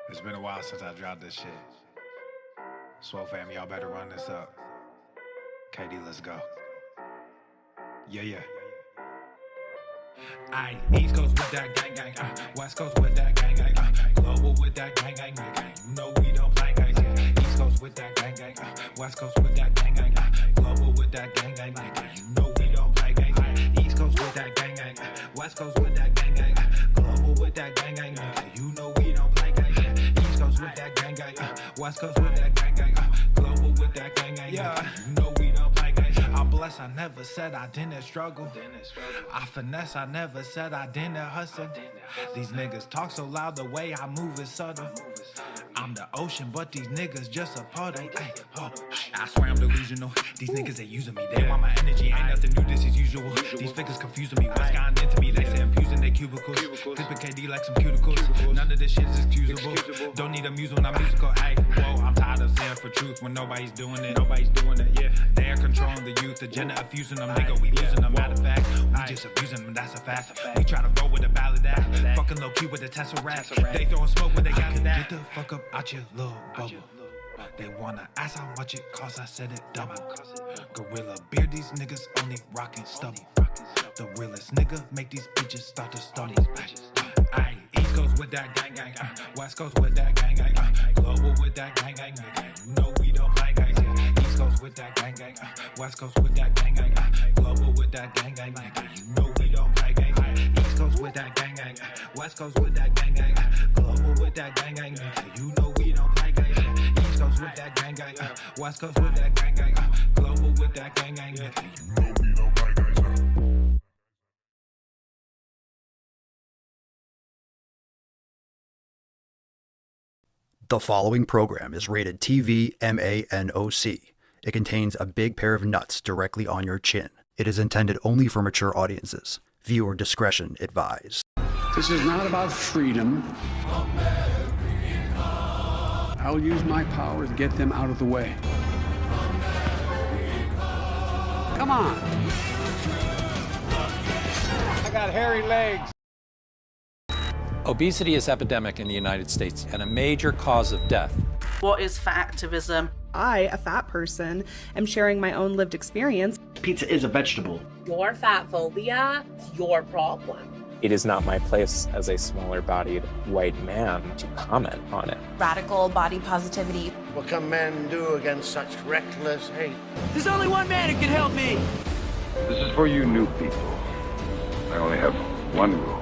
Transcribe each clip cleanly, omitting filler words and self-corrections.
It's been a while since I dropped this shit. Swole fam, y'all better run this up. KD, let's go. Yeah. Aye, East Coast with that gang gang, West Coast with that gang gang, global with that gang gang, you know we don't play gang gang. East Coast with that gang gang, West Coast with that gang gang, global with that gang gang, you know we don't play gang gang. East Coast with that gang gang, West Coast with that gang gang, global with that gang gang, you know we don't play gang gang. East Coast with that gang gang, West Coast with that gang gang, global with that gang gang, you know we don't play gang gang. I'm blessed, I never said I didn't struggle. I finesse, I never said I didn't hustle. These niggas talk so loud, the way I move is subtle. I'm the ocean, but these niggas just a puddle. Ay, oh, I swear I'm delusional. These niggas, they using me. They want my energy, ain't nothing new, this is usual. These figures confusing me. What's gotten into me? They say I'm using their cubicles. Clipping KD like some cuticles. None of this shit is excusable. Don't need a muse when I'm musical. Ay, whoa, I'm tired of saying for truth when nobody's doing it. Yeah. They're controlling the youth, agenda of fusing them. Nigga, we losing them. Matter of fact, we just abusing them, that's a fact. We try to roll with a ballad act. Fucking low key with a Tesseract. They throwing smoke when they got to that. Get the fuck up out your little bubble. They wanna ask how much it costs, I said it double. Gorilla beard, these niggas only rockin' stubble. The realest nigga make these bitches start to stumble. Aye, East Coast with that gang gang, West Coast with that gang gang, global with that gang gang, you know we don't play gang gang. East Coast with that gang gang, West Coast with that gang gang, global with that gang gang, you know we don't play gang gang. East Coast with that gang gang, West Coast with that gang gang, global with that gang gang, you know we don't play gang gang. East Coast with that gang gang, West Coast with that gang gang, global with that gang gang, you know we don't play gang gang. The following program is rated TV MANOC. It contains a big pair of nuts directly on your chin. It is intended only for mature audiences. Viewer discretion advised. This is not about freedom. I'll use my power to get them out of the way. Come on. I got hairy legs. Obesity is epidemic in the United States and a major cause of death. What is fat activism? I, a fat person, am sharing my own lived experience. Pizza is a vegetable. Your fat phobia is your problem. It is not my place as a smaller-bodied white man to comment on it. Radical body positivity. What can men do against such reckless hate? There's only one man who can help me. This is for you new people. I only have one rule.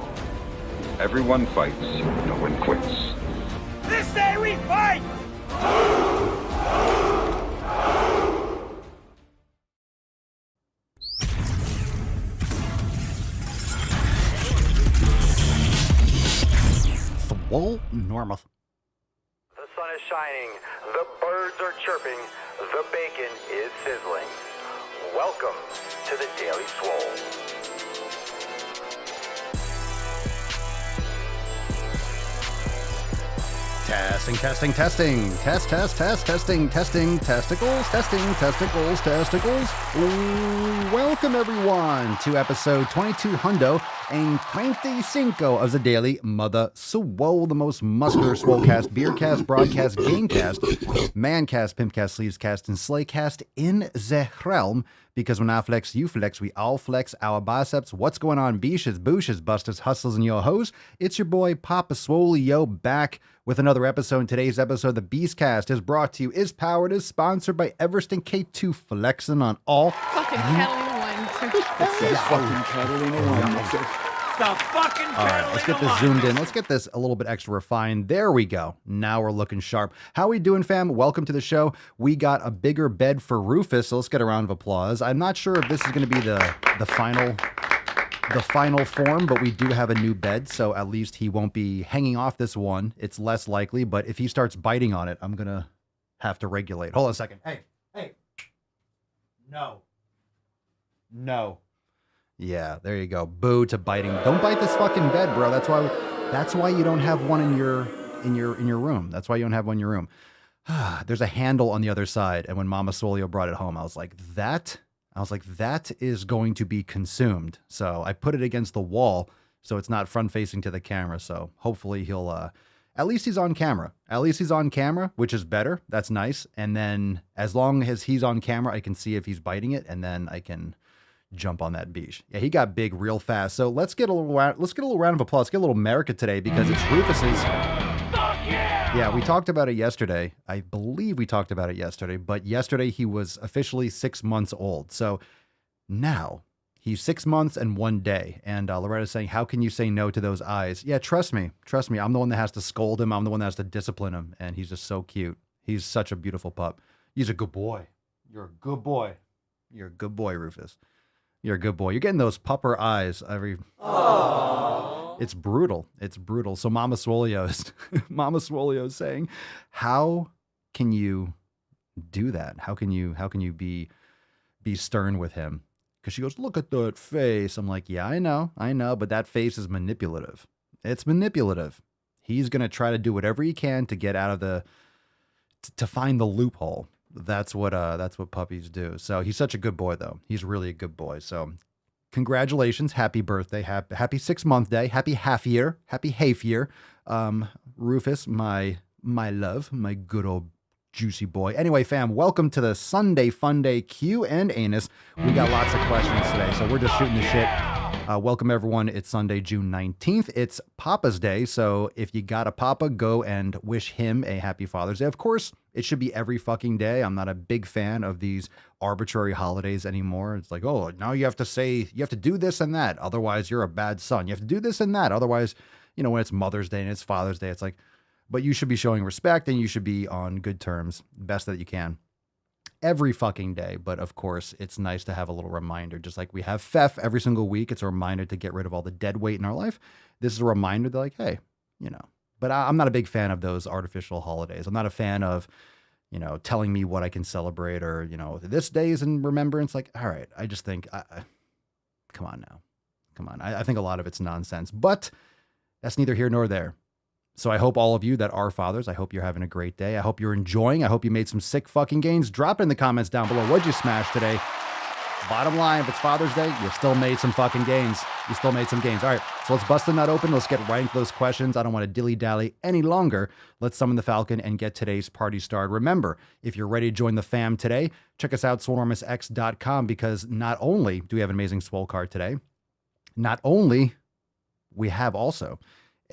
Everyone fights, no one quits. This day we fight! Swole normal. The sun is shining, the birds are chirping, the bacon is sizzling. Welcome to the Daily Swole. Testing. Testicles. Welcome, everyone, to episode 22 hundo and 25 of the Daily Mother Swole, the most muscular swolecast, beercast, broadcast, gamecast, mancast, pimpcast, sleevescast, and slaycast in the realm. Because when I flex, you flex, we all flex our biceps. What's going on, beaches, booshes, busters, hustlers, and your hoes? It's your boy, Papa Swolio, back with another episode. Today's episode, the Beastcast, is brought to you, is powered, is sponsored by Everest and K2 flexing on all. Fucking Catalina one. It's the fucking Catalina one. The fucking all right, let's get this zoomed in. Let's get this a little bit extra refined. There we go. Now we're looking sharp. How we doing, fam? Welcome to the show. We got a bigger bed for Rufus, so let's get a round of applause. I'm not sure if this is going to be the final form, but we do have a new bed, so at least he won't be hanging off this one. It's less likely, but if he starts biting on it, I'm going to have to regulate. Hold on a second. Hey. No. Yeah, there you go. Boo to biting. Don't bite this fucking bed, bro. That's why you don't have one in your room. That's why you don't have one in your room. There's a handle on the other side, and when Mama Swolio brought it home, I was like, that is going to be consumed. So I put it against the wall So it's not front facing to the camera. So hopefully he'll, at least he's on camera. At least he's on camera, which is better. That's nice. And then as long as he's on camera, I can see if he's biting it, and then I can jump on that beach. Yeah, he got big real fast. So let's get a little round of applause. Let's get a little America today because it's Rufus's. Yeah, we talked about it yesterday. I believe we talked about it yesterday, but yesterday he was officially 6 months old. So now he's 6 months and 1 day. And Loretta's saying, how can you say no to those eyes? Yeah, trust me. Trust me. I'm the one that has to scold him. I'm the one that has to discipline him. And he's just so cute. He's such a beautiful pup. He's a good boy. You're a good boy. You're a good boy, Rufus. You're a good boy. You're getting those pupper eyes every... Aww. It's brutal. It's brutal. So Mama Swolio is saying, how can you do that? How can you be stern with him? Because she goes, look at that face. I'm like, yeah, I know, but that face is manipulative. It's manipulative. He's going to try to do whatever he can to get out of to find the loophole. That's what puppies do. So he's such a good boy, though. He's really a good boy. So congratulations. Happy birthday. Happy 6 month day. Happy half year. Happy half year. Rufus, my love, my good old juicy boy. Anyway, fam, welcome to the Sunday Fun Day Q and Anus. We got lots of questions today, so we're just shooting the shit. Welcome, everyone. It's Sunday, June 19th. It's Papa's Day, so if you got a papa, go and wish him a happy Father's Day. Of course, it should be every fucking day. I'm not a big fan of these arbitrary holidays anymore. It's like, oh, now you have to do this and that, otherwise you're a bad son. You have to do this and that, otherwise, when it's Mother's Day and it's Father's Day, it's like, but you should be showing respect and you should be on good terms, best that you can, every fucking day. But of course, it's nice to have a little reminder, just like we have FEF every single week. It's a reminder to get rid of all the dead weight in our life. This is a reminder that, like, hey, but I'm not a big fan of those artificial holidays. I'm not a fan of, telling me what I can celebrate or, this day is in remembrance. Like, all right, I just think, come on now. Come on. I think a lot of it's nonsense, but that's neither here nor there. So I hope all of you that are fathers, I hope you're having a great day. I hope you're enjoying. I hope you made some sick fucking gains. Drop it in the comments down below. What'd you smash today? Bottom line, if it's Father's Day, you still made some fucking gains. You still made some gains. All right, so let's bust the nut open. Let's get right into those questions. I don't want to dilly-dally any longer. Let's summon the Falcon and get today's party started. Remember, if you're ready to join the fam today, check us out, swolenormousx.com, because not only do we have an amazing Swole card today, not only we have also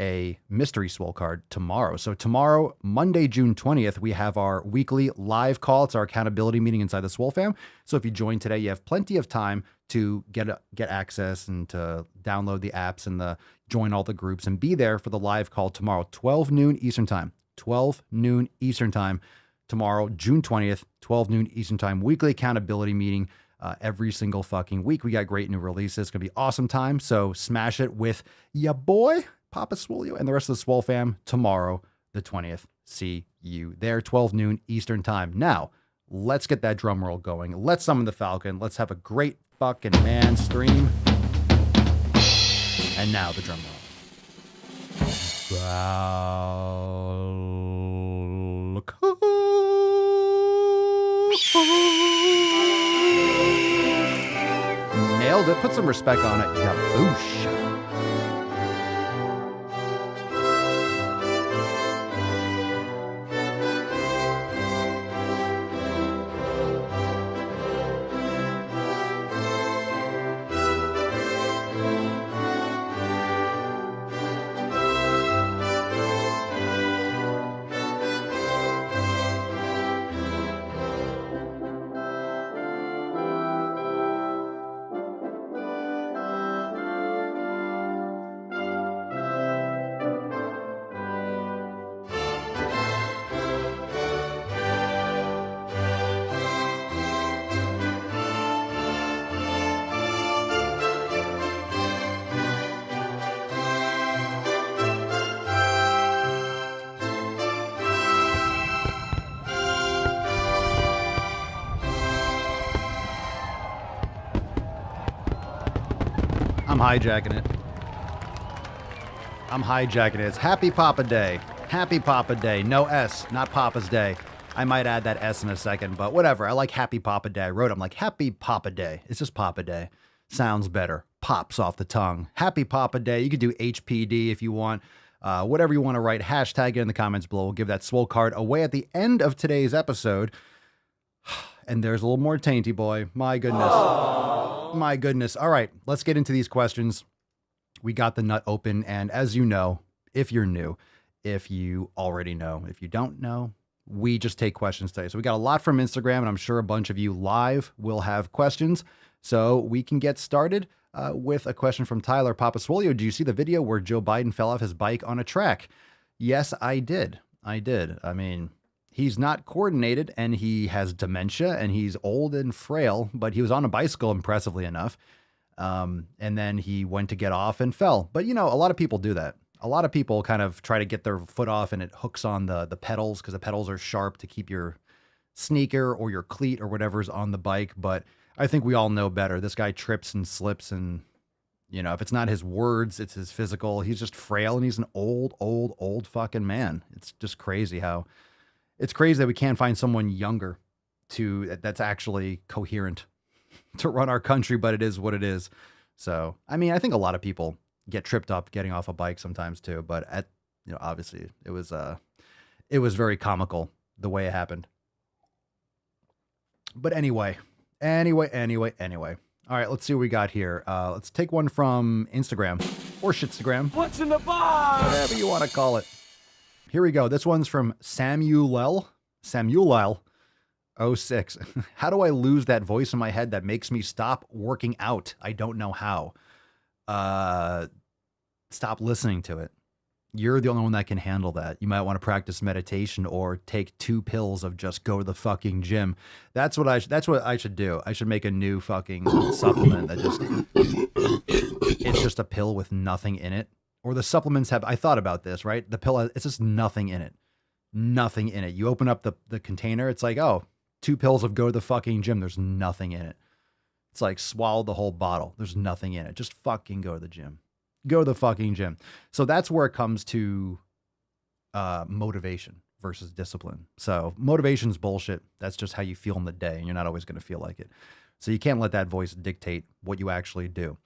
a mystery Swole card tomorrow. So tomorrow, Monday, June 20th, we have our weekly live call. It's our accountability meeting inside the Swole fam. So if you join today, you have plenty of time to get access and to download the apps and join all the groups and be there for the live call tomorrow, 12 noon Eastern time. 12 noon Eastern time tomorrow, June 20th, 12 noon Eastern time, weekly accountability meeting. Every single fucking week. We got great new releases. It's going to be awesome time. So smash it with ya boy, Papa Swolio, and the rest of the Swole fam tomorrow, the 20th. See you there, 12 noon Eastern time. Now, let's get that drum roll going. Let's summon the Falcon. Let's have a great fucking man stream. And now the drum roll. Nailed it. Put some respect on it. Yaboosh. I'm hijacking it. I'm hijacking it. It's Happy Papa Day. Happy Papa Day. No S, not Papa's Day. I might add that S in a second, but whatever. I like Happy Papa Day. I wrote it. I'm like, Happy Papa Day. It's just Papa Day. Sounds better. Pops off the tongue. Happy Papa Day. You could do HPD if you want. Whatever you want to write, hashtag it in the comments below. We'll give that Swole card away at the end of today's episode. And there's a little more Tainty Boy. My goodness. Aww. My goodness. All right, let's get into these questions. We got the nut open. And as you know, if you're new, if you already know, if you don't know, we just take questions today. So we got a lot from Instagram, and I'm sure a bunch of you live will have questions. So we can get started with a question from Tyler. Papa Swolio, did you see the video where Joe Biden fell off his bike on a track? Yes, I did. I mean, he's not coordinated, and he has dementia, and he's old and frail, but he was on a bicycle, impressively enough. And then he went to get off and fell. But, you know, a lot of people do that. A lot of people kind of try to get their foot off, and it hooks on the pedals because the pedals are sharp to keep your sneaker or your cleat or whatever's on the bike. But I think we all know better. This guy trips and slips, and, you know, if it's not his words, it's his physical. He's just frail, and he's an old fucking man. It's just crazy it's crazy that we can't find someone younger that's actually coherent to run our country, but it is what it is. So, I mean, I think a lot of people get tripped up getting off a bike sometimes too, but obviously it was very comical the way it happened. But anyway. All right, let's see what we got here. Let's take one from Instagram or Shitstagram. What's in the box? Whatever you want to call it. Here we go. This one's from Samuel 06. How do I lose that voice in my head that makes me stop working out? I don't know how. Stop listening to it. You're the only one that can handle that. You might want to practice meditation or take 2 pills of just go to the fucking gym. That's what I should do. I should make a new fucking supplement that it's just a pill with nothing in it. Or the supplements I thought about this, right? The pill, it's just nothing in it. Nothing in it. You open up the container, it's like, oh, 2 pills of go to the fucking gym. There's nothing in it. It's like swallow the whole bottle. There's nothing in it. Just fucking go to the gym. Go to the fucking gym. So that's where it comes to motivation versus discipline. So motivation's bullshit. That's just how you feel in the day, and you're not always going to feel like it. So you can't let that voice dictate what you actually do.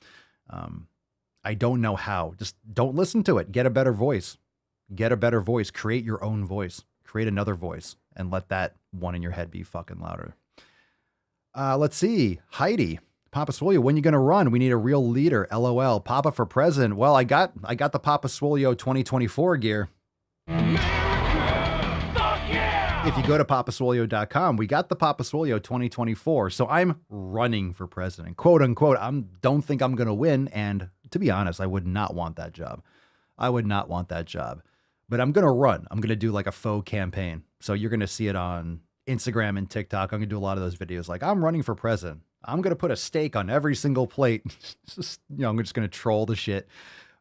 I don't know how. Just don't listen to it. Get a better voice. Get a better voice. Create your own voice. Create another voice, and let that one in your head be fucking louder. Let's see. Heidi. Papa Swolio, when you going to run? We need a real leader. LOL. Papa for president. Well, I got the Papa Swolio 2024 gear. If you go to papaswolio.com, we got the Papa Swolio 2024. So I'm running for president, quote unquote. Don't think I'm going to win. And to be honest, I would not want that job. But I'm going to run. I'm going to do like a faux campaign. So you're going to see it on Instagram and TikTok. I'm going to do a lot of those videos. Like, I'm running for president. I'm going to put a steak on every single plate. Just, I'm just going to troll the shit.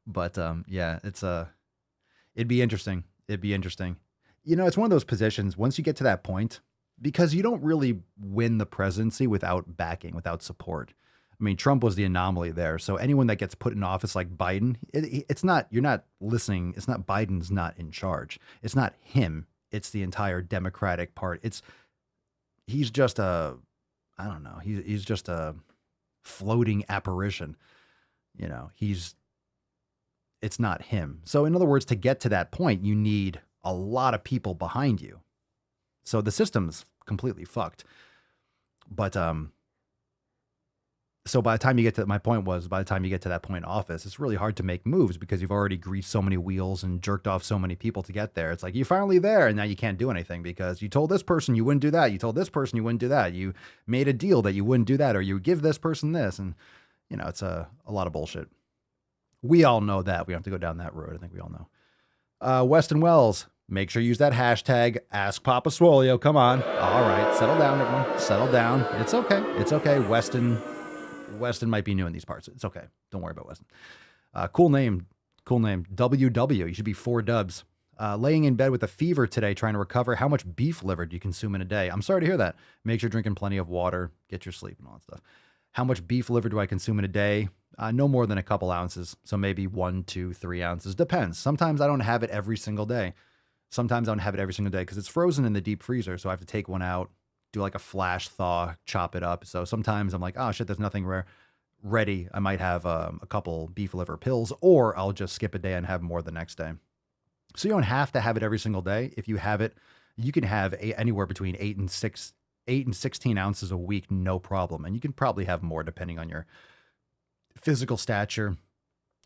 But yeah, it'd be interesting. It's one of those positions, once you get to that point, because you don't really win the presidency without backing, without support. I mean, Trump was the anomaly there. So anyone that gets put in office like Biden, you're not listening. It's not Biden's not in charge. It's not him. It's the entire Democratic Party. He's just he's just a floating apparition. It's not him. So in other words, to get to that point, you need a lot of people behind you. So the system's completely fucked. But so by the time you get to that point in office, it's really hard to make moves because you've already greased so many wheels and jerked off so many people to get there. It's like you're finally there, and now you can't do anything because you told this person you wouldn't do that. You told this person you wouldn't do that. You made a deal that you wouldn't do that, or you give this person this. And, it's a lot of bullshit. We all know that. We don't have to go down that road. I think we all know. Weston Wells, make sure you use that hashtag Ask Papa Swolio. Come on. All right. Settle down, everyone. Settle down. It's okay. Weston might be new in these parts. It's okay. Don't worry about Weston. Cool name. WW. You should be 4 dubs. Laying in bed with a fever today, trying to recover. How much beef liver do you consume in a day? I'm sorry to hear that. Make sure you're drinking plenty of water. Get your sleep and all that stuff. How much beef liver do I consume in a day? No more than a couple ounces. So maybe 1, 2, 3 ounces. Depends. Sometimes I don't have it every single day. Because it's frozen in the deep freezer. So I have to take one out, do like a flash thaw, chop it up. So sometimes I'm like, oh shit, there's nothing ready, I might have a couple beef liver pills, or I'll just skip a day and have more the next day. So you don't have to have it every single day. If you have it, you can have anywhere between 8 and 16 ounces a week, no problem. And you can probably have more depending on your physical stature,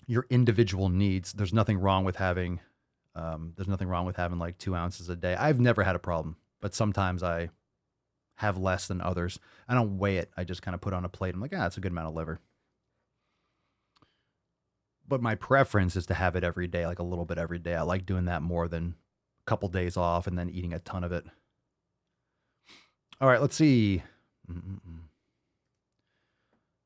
your individual needs. There's nothing wrong with having like 2 ounces a day. I've never had a problem, but sometimes I have less than others. I don't weigh it. I just kind of put on a plate. I'm like, it's a good amount of liver. But my preference is to have it every day, like a little bit every day. I like doing that more than a couple days off and then eating a ton of it. All right, let's see.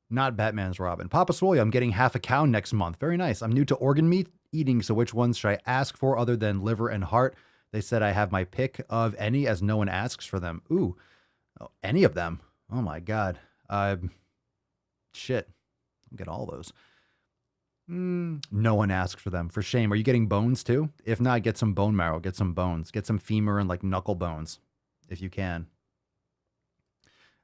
Not Batman's Robin. Papa Swolio, I'm getting half a cow next month. Very nice. I'm new to organ meat eating, so which ones should I ask for other than liver and heart? They said I have my pick of any as no one asks for them. Ooh, any of them. Oh my God. Shit. I'll get all those. No one asks for them. For shame. Are you getting bones too? If not, get some bone marrow. Get some bones. Get some femur and like knuckle bones if you can.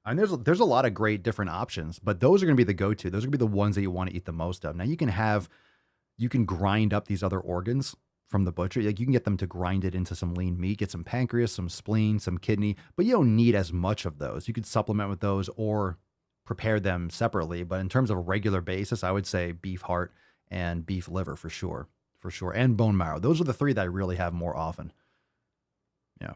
And there's a lot of great different options, but those are going to be the go-to. Those are going to be the ones that you want to eat the most of. Now you can grind up these other organs from the butcher. Like you can get them to grind it into some lean meat, get some pancreas, some spleen, some kidney, but you don't need as much of those. You could supplement with those or prepare them separately. But in terms of a regular basis, I would say beef heart and beef liver for sure. And bone marrow. Those are the three that I really have more often. Yeah.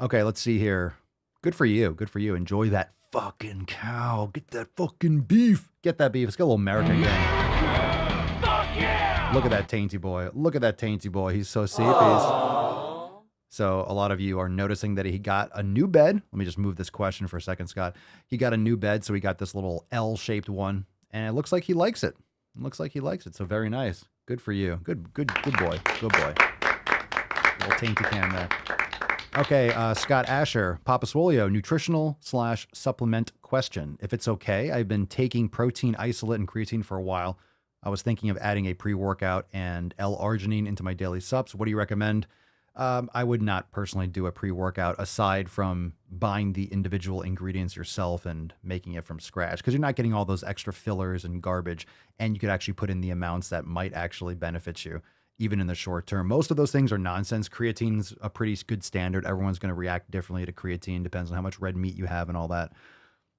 Okay, let's see here. Good for you. Good for you. Enjoy that fucking cow. Get that fucking beef. Get that beef. Let's get a little American gang. Fuck yeah! Look at that tainty boy. Look at that tainty boy. He's so sleepy. So a lot of you are noticing that he got a new bed. Let me just move this question for a second, Scott. He got a new bed, so he got this little L-shaped one, and it looks like he likes it. So very nice. Good for you. Good boy. Good boy. Little tainty can there. Okay, Scott Asher, Papa Swolio, nutritional/supplement question. If it's okay, I've been taking protein isolate and creatine for a while. I was thinking of adding a pre-workout and L-arginine into my daily subs. What do you recommend? I would not personally do a pre-workout aside from buying the individual ingredients yourself and making it from scratch, because you're not getting all those extra fillers and garbage, and you could actually put in the amounts that might actually benefit you, even in the short term. Most of those things are nonsense. Creatine's a pretty good standard. Everyone's going to react differently to creatine. Depends on how much red meat you have and all that.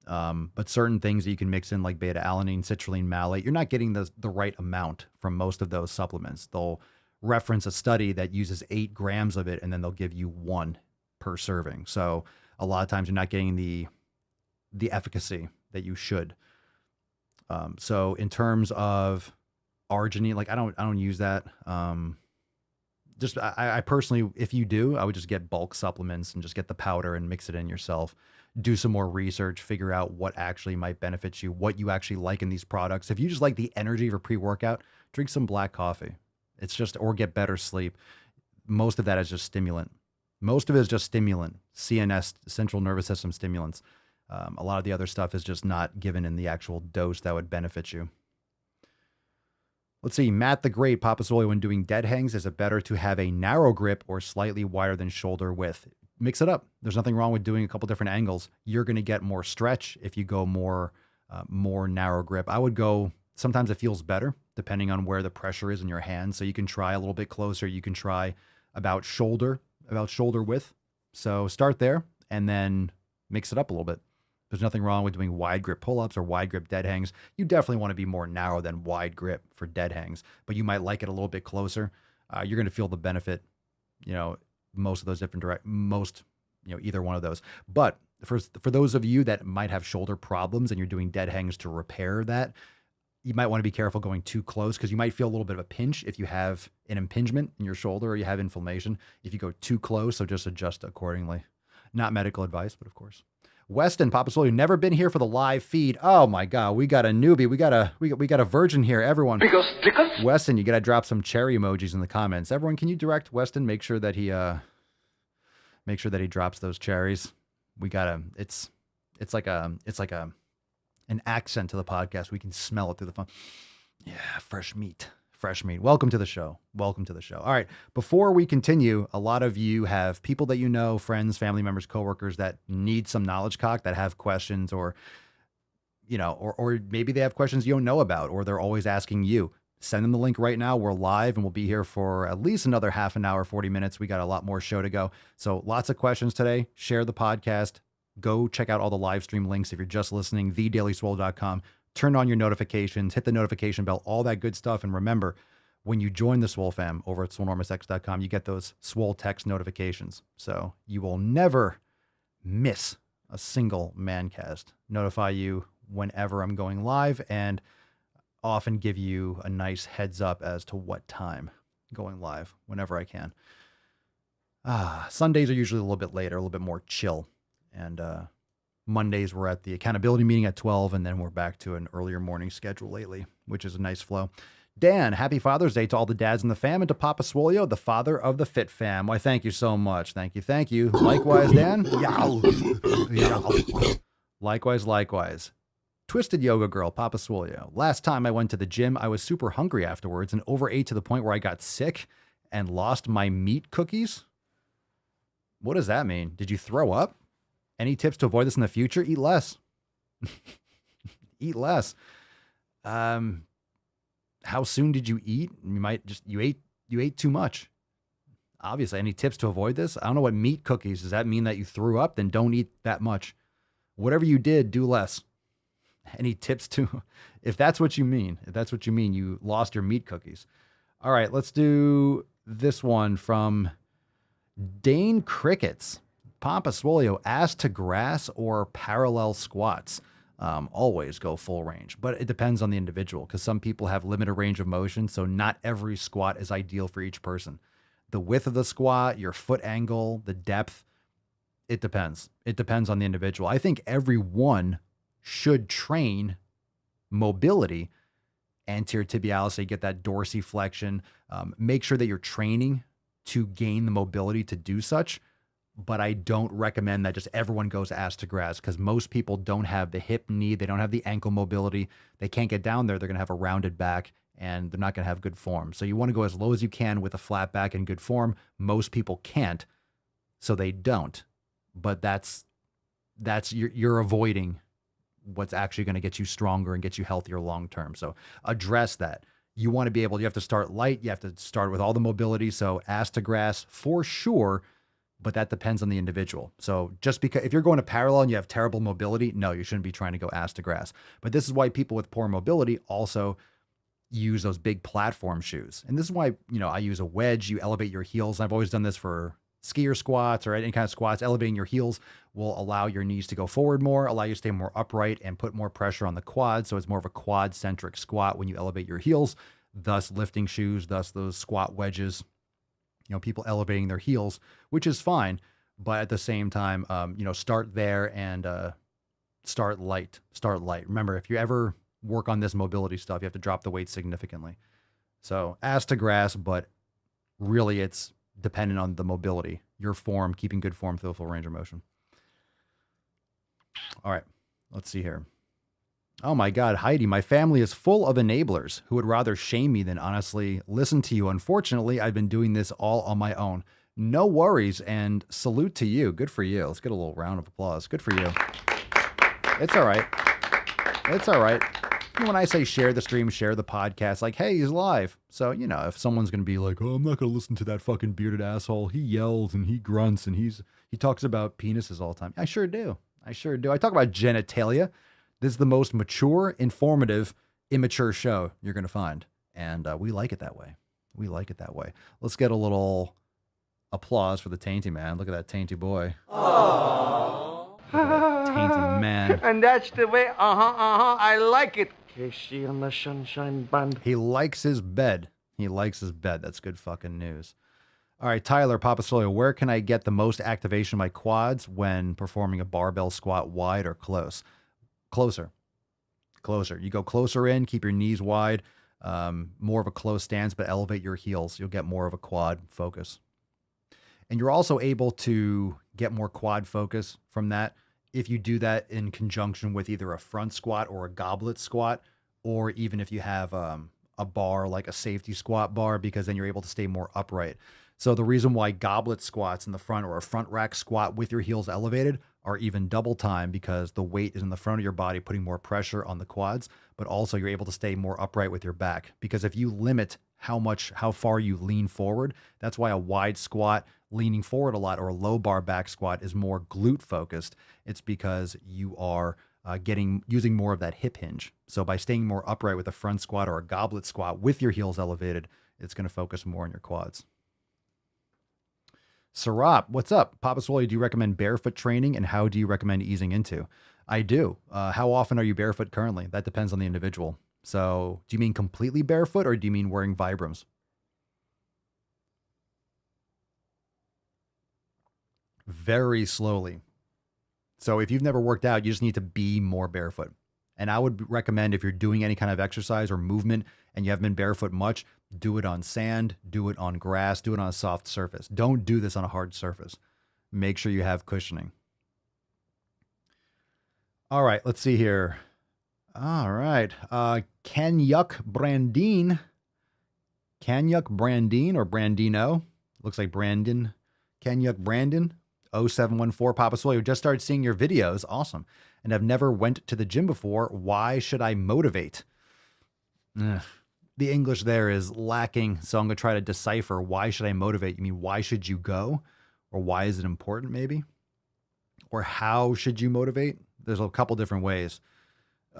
But certain things that you can mix in, like beta-alanine, citrulline, malate, you're not getting the right amount from most of those supplements. They'll reference a study that uses 8 grams of it, and then they'll give you 1 per serving. So a lot of times you're not getting the efficacy that you should. So in terms of arginine, like I don't use that. I personally, if you do, I would just get bulk supplements and just get the powder and mix it in yourself. Do some more research, figure out what actually might benefit you, what you actually like in these products. If you just like the energy of a pre-workout, drink some black coffee. It's just, or get better sleep. Most of that is just stimulant. CNS, central nervous system stimulants. A lot of the other stuff is just not given in the actual dose that would benefit you. Let's see, Matt the Great, Papa Swolio, when doing dead hangs, is it better to have a narrow grip or slightly wider than shoulder width? Mix it up. There's nothing wrong with doing a couple different angles. You're going to get more stretch if you go more narrow grip. I would go, sometimes it feels better depending on where the pressure is in your hand. So you can try a little bit closer. You can try about shoulder width. So start there and then mix it up a little bit. There's nothing wrong with doing wide grip pull-ups or wide grip dead hangs. You definitely want to be more narrow than wide grip for dead hangs, but you might like it a little bit closer. You're going to feel the benefit, most of those different either one of those. But for those of you that might have shoulder problems and you're doing dead hangs to repair that, you might want to be careful going too close, because you might feel a little bit of a pinch if you have an impingement in your shoulder or you have inflammation. If you go too close, so just adjust accordingly. Not medical advice, but of course. Weston, Papa Swole, never been here for the live feed. Oh my God, we got a newbie. We got a virgin here, everyone. Weston, you gotta drop some cherry emojis in the comments. Everyone, can you direct Weston? Make sure that he drops those cherries. We gotta. It's like an accent to the podcast. We can smell it through the phone. Yeah, fresh meat. Welcome to the show. All right. Before we continue, a lot of you have people that you know, friends, family members, coworkers that need some knowledge cock, that have questions, or or maybe they have questions you don't know about, or they're always asking you. Send them the link right now. We're live and we'll be here for at least another half an hour, 40 minutes. We got a lot more show to go. So lots of questions today. Share the podcast. Go check out all the live stream links. If you're just listening, thedailyswole.com. Turn on your notifications, hit the notification bell, all that good stuff. And remember, when you join the Swole fam over at swolenormousx.com, you get those Swole text notifications. So you will never miss a single Mancast. Notify you whenever I'm going live and often give you a nice heads up as to what time going live whenever I can. Sundays are usually a little bit later, a little bit more chill. And Mondays we're at the accountability meeting at 12, and then we're back to an earlier morning schedule lately, which is a nice flow. Dan, happy Father's Day to all the dads in the fam and to Papa Swolio, the father of the Fit fam. Why, thank you so much. Thank you. Thank you. Likewise, Dan. Yow. Likewise. Twisted Yoga Girl, Papa Swolio. Last time I went to the gym, I was super hungry afterwards and overate to the point where I got sick and lost my meat cookies. What does that mean? Did you throw up? Any tips to avoid this in the future? Eat less. Eat less. How soon did you eat? You ate too much. Obviously, any tips to avoid this? I don't know what meat cookies. Does that mean that you threw up? Then don't eat that much. Whatever you did, do less. Any tips to, if that's what you mean, you lost your meat cookies. All right, let's do this one from Dane Crickets. Papa Swolio, ass to grass or parallel squats? Always go full range, but it depends on the individual because some people have limited range of motion. So not every squat is ideal for each person. The width of the squat, your foot angle, the depth, it depends. It depends on the individual. I think everyone should train mobility, anterior tibialis, so you get that dorsiflexion. Make sure that you're training to gain the mobility to do such. But I don't recommend that just everyone goes ass to grass because most people don't have the hip knee. They don't have the ankle mobility. They can't get down there. They're going to have a rounded back and they're not going to have good form. So you want to go as low as you can with a flat back and good form. Most people can't, so they don't. But you're avoiding what's actually going to get you stronger and get you healthier long term. So address that. You want to be able, you have to start light. You have to start with all the mobility. So ass to grass for sure, but that depends on the individual. So just because if you're going to parallel and you have terrible mobility, no, you shouldn't be trying to go ass to grass. But this is why people with poor mobility also use those big platform shoes. And this is why, I use a wedge. You elevate your heels. I've always done this for skier squats or any kind of squats. Elevating your heels will allow your knees to go forward more, allow you to stay more upright and put more pressure on the quad. So it's more of a quad centric squat when you elevate your heels, thus lifting shoes, thus those squat wedges, people elevating their heels, which is fine. But at the same time, start there and start light. Remember, if you ever work on this mobility stuff, you have to drop the weight significantly. So ass to grass, but really it's dependent on the mobility, your form, keeping good form through the full range of motion. All right, let's see here. Oh my God, Heidi, my family is full of enablers who would rather shame me than honestly listen to you. Unfortunately, I've been doing this all on my own. No worries, and salute to you. Good for you. Let's get a little round of applause. Good for you. It's all right. It's all right. When I say share the stream, share the podcast, like, hey, he's live. So, if someone's going to be like, oh, I'm not going to listen to that fucking bearded asshole. He yells and he grunts and he talks about penises all the time. I sure do. I talk about genitalia. This is the most mature, informative, immature show you're going to find. And we like it that way. Let's get a little applause for the Tainty Man. Look at that Tainty boy. Aww. Tainty man. And that's the way, I like it. Casey on the Sunshine Band. He likes his bed. That's good fucking news. All right, Tyler, Papa Swolio, where can I get the most activation of my quads when performing a barbell squat wide or close? Closer. You go closer in, keep your knees wide, more of a close stance, but elevate your heels. You'll get more of a quad focus. And you're also able to get more quad focus from that if you do that in conjunction with either a front squat or a goblet squat, or even if you have a bar like a safety squat bar, because then you're able to stay more upright. So the reason why goblet squats in the front or a front rack squat with your heels elevated are even double time because the weight is in the front of your body, putting more pressure on the quads, but also you're able to stay more upright with your back. Because if you limit how far you lean forward, that's why a wide squat, leaning forward a lot, or a low bar back squat is more glute focused. It's because you are using more of that hip hinge. So by staying more upright with a front squat or a goblet squat with your heels elevated, it's going to focus more on your quads. Sarap, what's up? Papa Swolio, do you recommend barefoot training, and how do you recommend easing into? I do. How often are you barefoot currently? That depends on the individual. So do you mean completely barefoot, or do you mean wearing Vibrams? Very slowly. So if you've never worked out, you just need to be more barefoot. And I would recommend, if you're doing any kind of exercise or movement and you haven't been barefoot much, do it on sand, do it on grass, do it on a soft surface. Don't do this on a hard surface. Make sure you have cushioning. All right, let's see here. All right. Kanyuk Brandine. Kanyuk Brandine or Brandino. Looks like Brandon. Kanyuk Brandon. 0714 Papa Swolio. Just started seeing your videos. Awesome. And I've never went to the gym before. Why should I motivate? Ugh. The English there is lacking. So I'm going to try to decipher, why should I motivate? You mean, why should you go? Or why is it important maybe? Or how should you motivate? There's a couple different ways.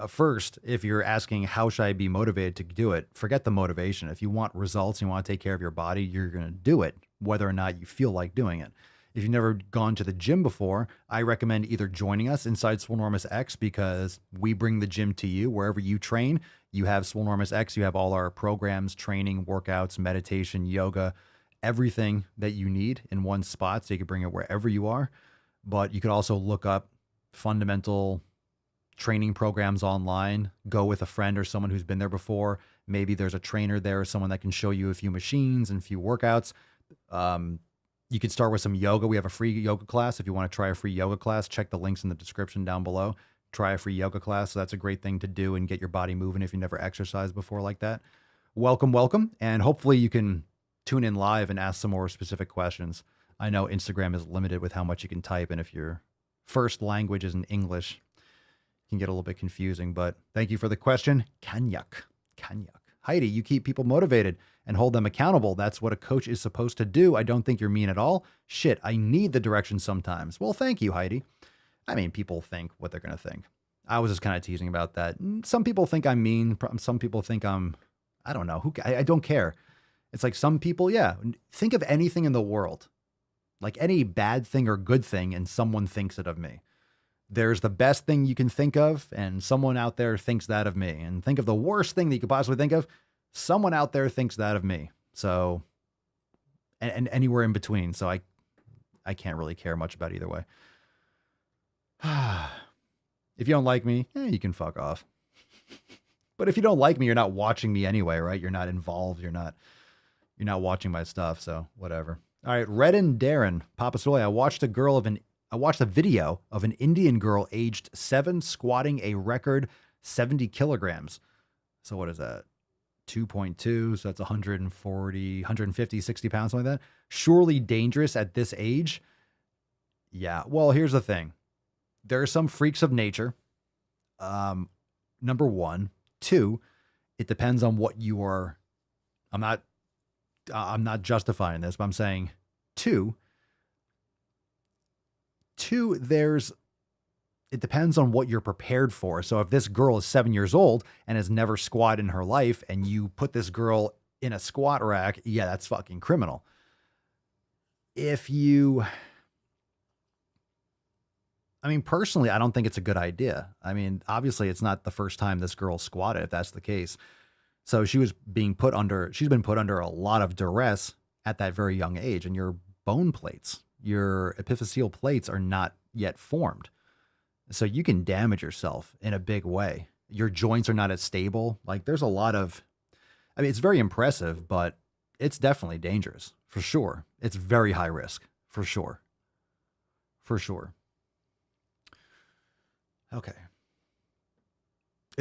First, if you're asking, how should I be motivated to do it? Forget the motivation. If you want results, you want to take care of your body, you're going to do it, whether or not you feel like doing it. If you've never gone to the gym before, I recommend either joining us inside Swolenormous X, because we bring the gym to you wherever you train. You have Swolenormous X, you have all our programs, training, workouts, meditation, yoga, everything that you need in one spot, so you can bring it wherever you are. But you could also look up fundamental training programs online, go with a friend or someone who's been there before. Maybe there's a trainer there or someone that can show you a few machines and a few workouts. You could start with some yoga. We have a free yoga class. If you want to try a free yoga class, check the links in the description down below. Try a free yoga class. So that's a great thing to do and get your body moving if you never exercised before like that. Welcome, welcome. And hopefully you can tune in live and ask some more specific questions. I know Instagram is limited with how much you can type, and if your first language is in English, it can get a little bit confusing. But thank you for the question. Kanyuk. Heidi, you keep people motivated and hold them accountable. That's what a coach is supposed to do. I don't think you're mean at all. Shit, I need the direction sometimes. Well, thank you, Heidi. I mean, people think what they're going to think. I was just kind of teasing about that. Some people think I'm mean. Some people think I don't know. I don't care. It's like some people, yeah. Think of anything in the world, like any bad thing or good thing, and someone thinks it of me. There's the best thing you can think of, and someone out there thinks that of me. And think of the worst thing that you could possibly think of. Someone out there thinks that of me. So, and anywhere in between. So I can't really care much about either way. If you don't like me, you can fuck off. But if you don't like me, you're not watching me anyway, right? You're not involved. You're not watching my stuff. So whatever. All right. Red and Darren, Papa Swolio. I watched a video of an Indian girl aged 7 squatting a record 70 kilograms. So what is that? 2.2. So that's 140, 150, 60 pounds, something like that. Surely dangerous at this age. Yeah. Well, here's the thing. There are some freaks of nature. Number one. 2, it depends on what you are. I'm not justifying this, but I'm saying 2, it depends on what you're prepared for. So if this girl is 7 years old and has never squatted in her life, and you put this girl in a squat rack, yeah, that's fucking criminal. Personally, I don't think it's a good idea. I mean, obviously it's not the first time this girl squatted, if that's the case. So she's been put under a lot of duress at that very young age, and your bone plates, your epiphyseal plates are not yet formed. So you can damage yourself in a big way. Your joints are not as stable. Like there's a lot of, it's very impressive, but it's definitely dangerous for sure. It's very high risk for sure. For sure. Okay.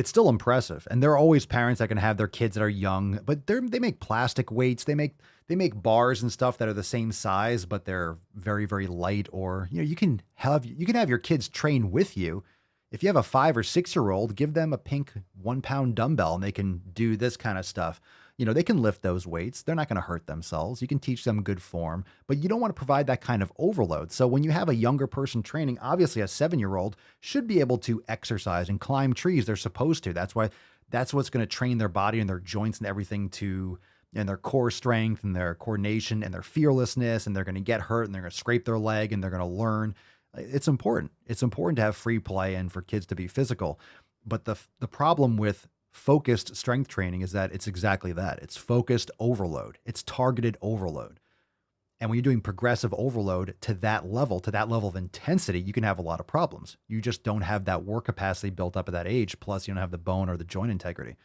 it's still impressive. And there are always parents that can have their kids that are young, but they make plastic weights. They make bars and stuff that are the same size, but they're very, very light. Or, you can have your kids train with you. If you have a 5 or 6 year old, give them a pink 1 pound dumbbell and they can do this kind of stuff. They can lift those weights. They're not going to hurt themselves. You can teach them good form, but you don't want to provide that kind of overload. So when you have a younger person training, obviously a 7-year-old should be able to exercise and climb trees. They're supposed to. That's what's going to train their body and their joints and everything and their core strength and their coordination and their fearlessness. And they're going to get hurt and they're going to scrape their leg and they're going to learn. It's important. It's important to have free play and for kids to be physical. But the problem with focused strength training is that it's exactly that. It's focused overload. It's targeted overload. And when you're doing progressive overload to that level of intensity, you can have a lot of problems. You just don't have that work capacity built up at that age. Plus you don't have the bone or the joint integrity.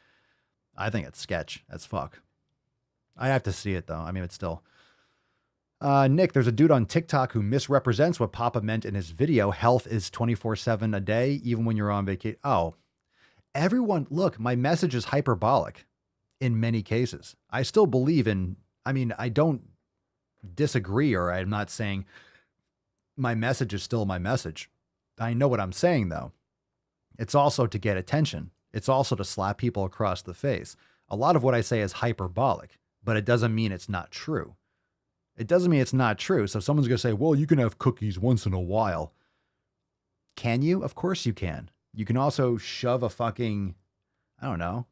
I think it's sketch as fuck. I have to see it though. I mean, it's still, Nick, there's a dude on TikTok who misrepresents what Papa meant in his video. Health is 24/7 a day, even when you're on vacation. Oh, everyone, look, my message is hyperbolic in many cases. I still believe I don't disagree, or I'm not saying my message is still my message. I know what I'm saying though. It's also to get attention. It's also to slap people across the face. A lot of what I say is hyperbolic, but it doesn't mean it's not true. It doesn't mean it's not true. So someone's going to say, well, you can have cookies once in a while. Can you? Of course you can. You can also shove a fucking, I don't know,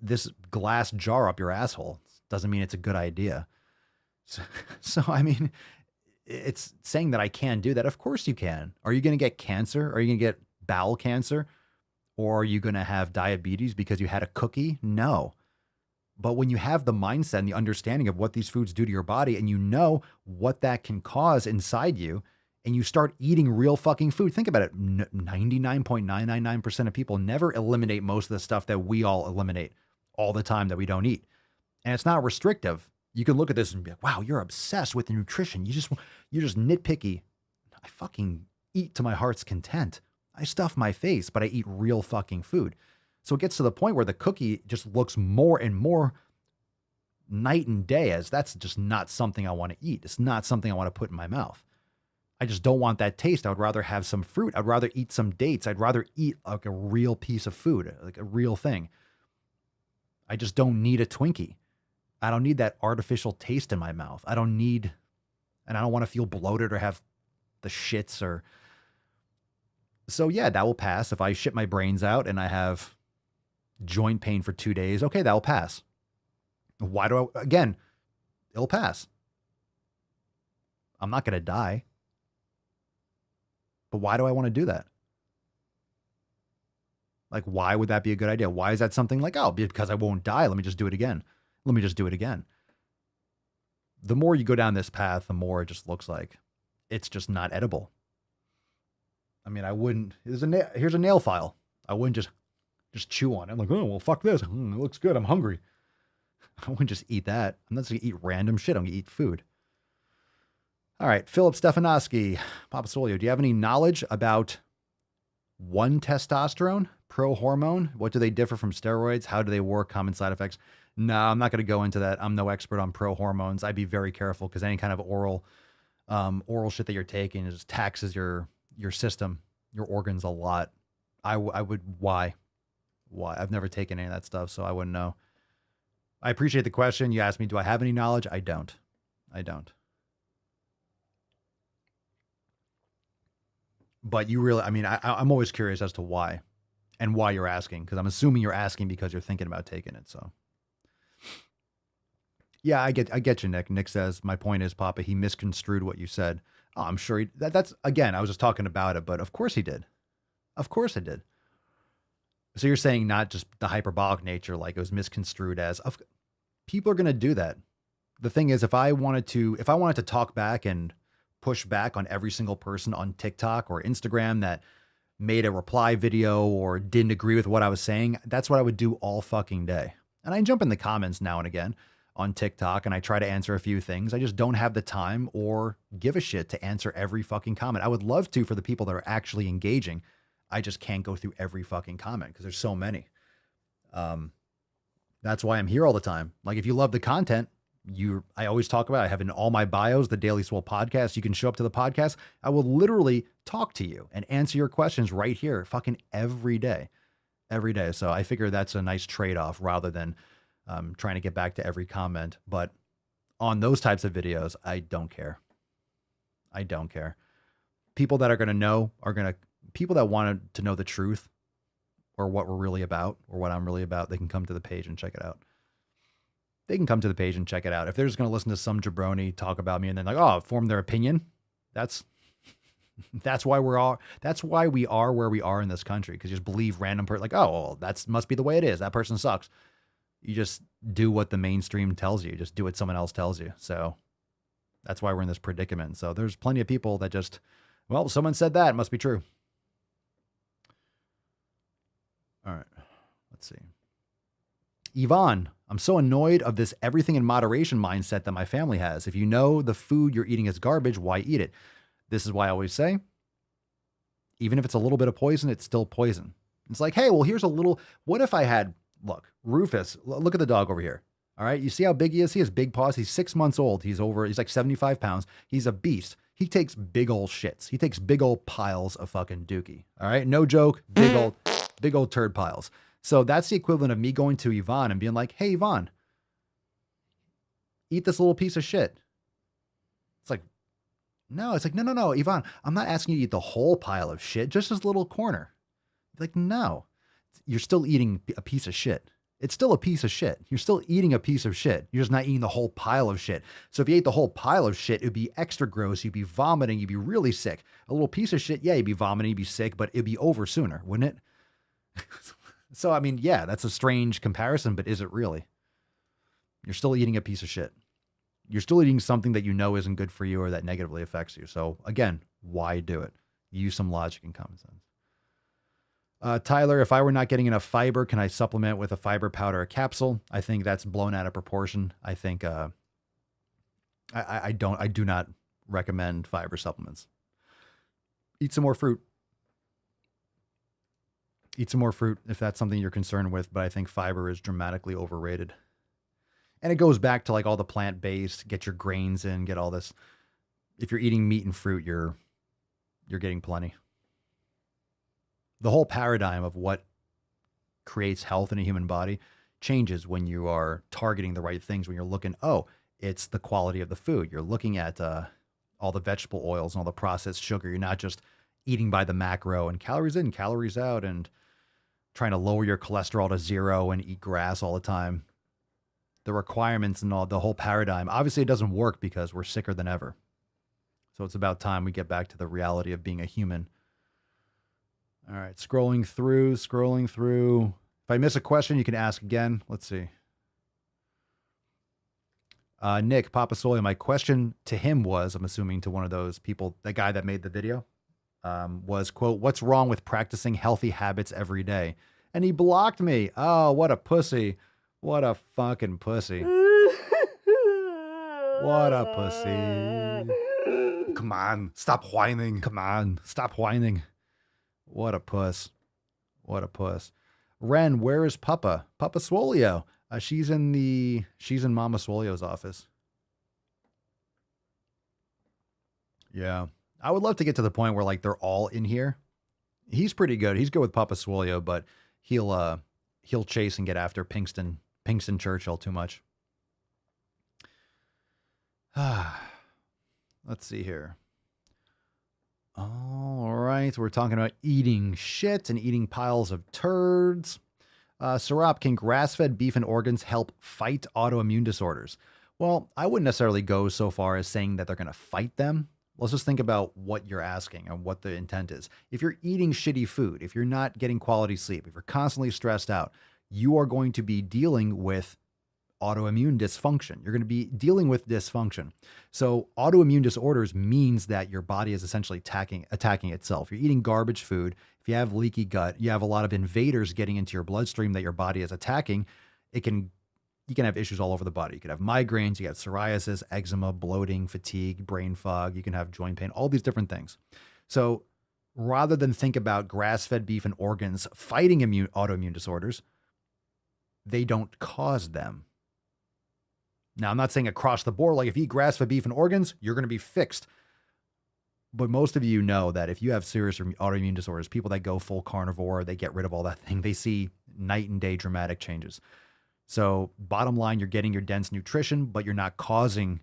this glass jar up your asshole. Doesn't mean it's a good idea. So I mean, it's saying that I can do that. Of course you can. Are you going to get cancer? Are you going to get bowel cancer? Or are you going to have diabetes because you had a cookie? No. But when you have the mindset and the understanding of what these foods do to your body and you know what that can cause inside you, and you start eating real fucking food. Think about it. 99.999% of people never eliminate most of the stuff that we all eliminate all the time that we don't eat. And it's not restrictive. You can look at this and be like, wow, you're obsessed with nutrition. You're just nitpicky. I fucking eat to my heart's content. I stuff my face, but I eat real fucking food. So it gets to the point where the cookie just looks more and more night and day as that's just not something I want to eat. It's not something I want to put in my mouth. I just don't want that taste. I would rather have some fruit. I'd rather eat some dates. I'd rather eat like a real piece of food, like a real thing. I just don't need a Twinkie. I don't need that artificial taste in my mouth. I don't want to feel bloated or have the shits or. So yeah, that will pass. If I shit my brains out and I have joint pain for 2 days, okay, that will pass. Again, it'll pass. I'm not going to die. But why do I want to do that? Like, why would that be a good idea? Why is that something like, oh, because I won't die. Let me just do it again. The more you go down this path, the more it just looks like it's just not edible. I mean, I wouldn't, here's a nail file. I wouldn't just chew on it. I'm like, oh, well, fuck this. It looks good. I'm hungry. I wouldn't just eat that. I'm not just going to eat random shit. I'm going to eat food. All right, Philip Stefanowski, Papa Swolio, do you have any knowledge about 1-testosterone, pro-hormone? What do they differ from steroids? How do they work? Common side effects? No, I'm not going to go into that. I'm no expert on pro-hormones. I'd be very careful because any kind of oral shit that you're taking just taxes your system, your organs a lot. Why? I've never taken any of that stuff, so I wouldn't know. I appreciate the question. You asked me, do I have any knowledge? I don't. But you really, I mean, I'm always curious as to why and why you're asking, because I'm assuming you're asking because you're thinking about taking it. So yeah, I get you, Nick. Nick says, my point is, Papa, he misconstrued what you said. Oh, I'm sure that's, again, I was just talking about it, but of course he did. Of course I did. So you're saying not just the hyperbolic nature, like it was misconstrued as, people are going to do that. The thing is, if I wanted to talk back and push back on every single person on TikTok or Instagram that made a reply video or didn't agree with what I was saying, that's what I would do all fucking day. And I jump in the comments now and again on TikTok and I try to answer a few things. I just don't have the time or give a shit to answer every fucking comment. I would love to for the people that are actually engaging. I just can't go through every fucking comment because there's so many. That's why I'm here all the time. Like, if you love the content, I always talk about, I have in all my bios, the Daily Swole podcast. You can show up to the podcast. I will literally talk to you and answer your questions right here, fucking every day. So I figure that's a nice trade-off rather than trying to get back to every comment. But on those types of videos, I don't care. People that are going to know people that want to know the truth or what we're really about or what I'm really about, they can come to the page and check it out. If they're just going to listen to some jabroni talk about me and then form their opinion, that's why we are where we are in this country. Because you just believe random person, that must be the way it is. That person sucks. You just do what the mainstream tells you. Just do what someone else tells you. So that's why we're in this predicament. So there's plenty of people that just, someone said that, it must be true. All right, let's see. Yvonne, I'm so annoyed of this everything in moderation mindset that my family has. If you know the food you're eating is garbage, why eat it? This is why I always say, even if it's a little bit of poison, it's still poison. It's like, hey, well, here's a little, what if I had, look, Rufus, look at the dog over here. All right. You see how big he is? He has big paws. He's 6 months old. He's like 75 pounds. He's a beast. He takes big old shits. He takes big old piles of fucking dookie. All right. No joke. Big old turd piles. So that's the equivalent of me going to Yvonne and being like, hey, Yvonne, eat this little piece of shit. It's like, no, Yvonne, I'm not asking you to eat the whole pile of shit, just this little corner. Like, no, you're still eating a piece of shit. It's still a piece of shit. You're still eating a piece of shit. You're just not eating the whole pile of shit. So if you ate the whole pile of shit, it'd be extra gross. You'd be vomiting. You'd be really sick. A little piece of shit, yeah, you'd be vomiting. You'd be sick, but it'd be over sooner, wouldn't it? So, I mean, yeah, that's a strange comparison, but is it really? You're still eating a piece of shit. You're still eating something that you know isn't good for you or that negatively affects you. So again, why do it? Use some logic and common sense. Tyler, if I were not getting enough fiber, can I supplement with a fiber powder or capsule? I think that's blown out of proportion. I think I do not recommend fiber supplements. Eat some more fruit. Eat some more fruit if that's something you're concerned with, but I think fiber is dramatically overrated. And it goes back to like all the plant-based, get your grains in, get all this. If you're eating meat and fruit, you're getting plenty. The whole paradigm of what creates health in a human body changes when you are targeting the right things, when you're looking, it's the quality of the food. You're looking at all the vegetable oils and all the processed sugar. You're not just eating by the macro and calories in, calories out, and trying to lower your cholesterol to zero and eat grass all the time. The requirements and all the whole paradigm, obviously it doesn't work because we're sicker than ever. So it's about time we get back to the reality of being a human. All right, scrolling through. If I miss a question, you can ask again. Let's see. Nick, Papa Swolio, my question to him was, I'm assuming to one of those people, the guy that made the video, was, quote, what's wrong with practicing healthy habits every day? And he blocked me. Oh, what a pussy. What a fucking pussy. What a pussy. Come on, stop whining. What a puss. Ren, where is Papa? Papa Swolio. She's in Mama Swolio's office. Yeah. I would love to get to the point where like they're all in here. He's pretty good. He's good with Papa Swolio, but he'll chase and get after Pinkston Churchill too much. Let's see here. All right. We're talking about eating shit and eating piles of turds. Sarap, can grass-fed beef and organs help fight autoimmune disorders? Well, I wouldn't necessarily go so far as saying that they're going to fight them. Let's just think about what you're asking and what the intent is. If you're eating shitty food, if you're not getting quality sleep, if you're constantly stressed out, you are going to be dealing with autoimmune dysfunction. You're going to be dealing with dysfunction. So autoimmune disorders means that your body is essentially attacking itself. You're eating garbage food. If you have leaky gut, you have a lot of invaders getting into your bloodstream that your body is attacking. You can have issues all over the body. You could have migraines, you got psoriasis, eczema, bloating, fatigue, brain fog. You can have joint pain, all these different things. So rather than think about grass-fed beef and organs fighting autoimmune disorders, they don't cause them. Now, I'm not saying across the board, like if you eat grass-fed beef and organs, you're going to be fixed. But most of you know that if you have serious autoimmune disorders, people that go full carnivore, they get rid of all that thing, they see night and day dramatic changes. So bottom line, you're getting your dense nutrition, but you're not causing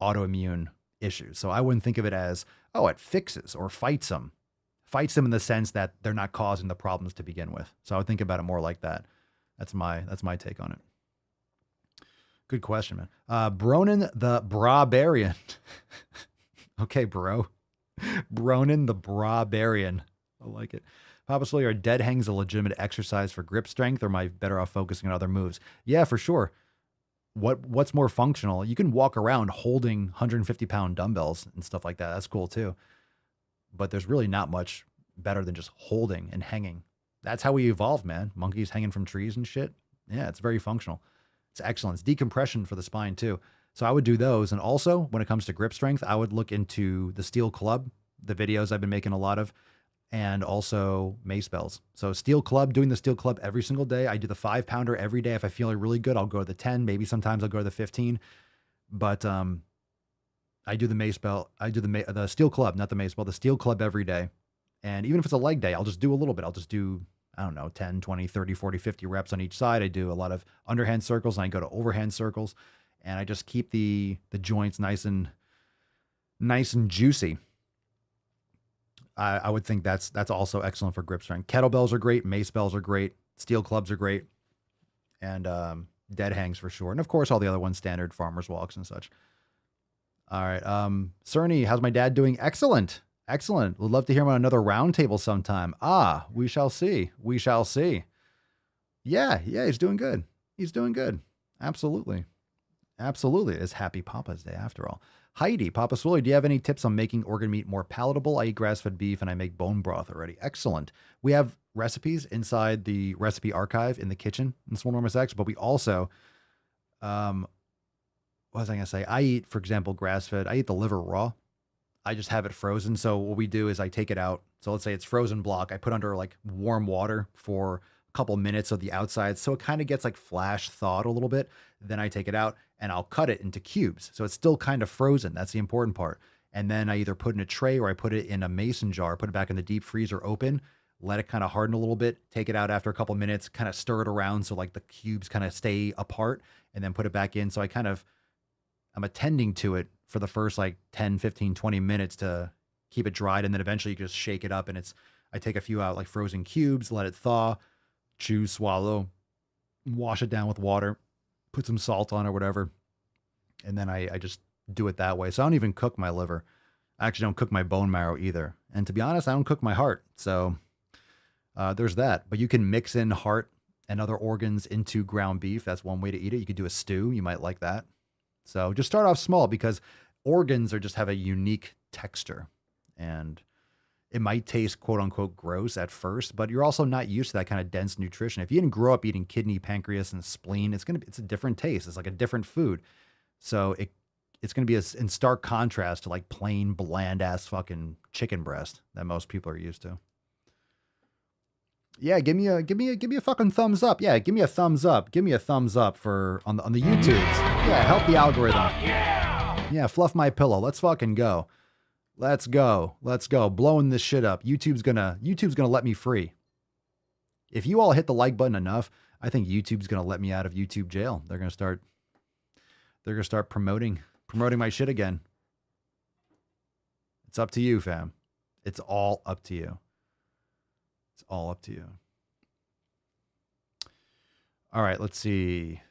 autoimmune issues. So I wouldn't think of it as, oh, it fixes or fights them. Fights them in the sense that they're not causing the problems to begin with. So I would think about it more like that. That's my take on it. Good question, man. Bronin the Brabarian. Okay, bro. Bronin the Brabarian. I like it. Papa Swolio, are dead hangs a legitimate exercise for grip strength, or am I better off focusing on other moves? Yeah, for sure. What's more functional? You can walk around holding 150-pound dumbbells and stuff like that. That's cool too. But there's really not much better than just holding and hanging. That's how we evolved, man. Monkeys hanging from trees and shit. Yeah, it's very functional. It's excellent. It's decompression for the spine too. So I would do those. And also when it comes to grip strength, I would look into the steel club, the videos I've been making a lot of, and also mace bells. So steel club, doing the steel club every single day. I do the 5-pounder every day. If I feel really good, I'll go to the 10. Maybe sometimes I'll go to the 15. But I do the mace bell. I do the steel club, not the mace bell, the steel club every day. And even if it's a leg day, I'll just do a little bit. I'll just do, I don't know, 10, 20, 30, 40, 50 reps on each side. I do a lot of underhand circles and I go to overhand circles, and I just keep the joints nice and juicy. I would think that's also excellent for grip strength. Kettlebells are great. Mace bells are great. Steel clubs are great. And dead hangs for sure. And of course, all the other ones, standard farmer's walks and such. All right. Cerny, how's my dad doing? Excellent. Excellent. Would love to hear him on another roundtable sometime. We shall see. We shall see. Yeah, he's doing good. He's doing good. Absolutely. Absolutely. It's Happy Papa's Day after all. Heidi, Papa Swolio, do you have any tips on making organ meat more palatable? I eat grass-fed beef and I make bone broth already. Excellent. We have recipes inside the recipe archive in the kitchen in Swole Normus X, but we also, what was I going to say? I eat, for example, grass-fed. I eat the liver raw. I just have it frozen. So what we do is I take it out. So let's say it's frozen block. I put under like warm water for a couple minutes of the outside. So it kind of gets like flash thawed a little bit. Then I take it out and I'll cut it into cubes. So it's still kind of frozen. That's the important part. And then I either put in a tray or I put it in a mason jar, put it back in the deep freezer open, let it kind of harden a little bit, take it out after a couple minutes, kind of stir it around so like the cubes kind of stay apart, and then put it back in. So I'm attending to it for the first like 10, 15, 20 minutes to keep it dried. And then eventually you just shake it up and I take a few out like frozen cubes, let it thaw, chew, swallow, wash it down with water, put some salt on or whatever. And then I just do it that way. So I don't even cook my liver. I actually don't cook my bone marrow either. And to be honest, I don't cook my heart. So there's that. But you can mix in heart and other organs into ground beef. That's one way to eat it. You could do a stew. You might like that. So just start off small because organs just have a unique texture, and it might taste quote unquote gross at first, but you're also not used to that kind of dense nutrition. If you didn't grow up eating kidney, pancreas, and spleen, it's a different taste. It's like a different food. So it's going to be in stark contrast to like plain bland ass fucking chicken breast that most people are used to. Yeah, give me a fucking thumbs up. Yeah, give me a thumbs up. Give me a thumbs up for on the YouTubes. Yeah, help the algorithm. Yeah, fluff my pillow. Let's fucking go. Let's go. Let's go. Blowing this shit up. YouTube's gonna let me free. If you all hit the like button enough, I think YouTube's gonna let me out of YouTube jail. They're gonna start promoting my shit again. It's up to you, fam. It's all up to you. It's all up to you. All right, let's see.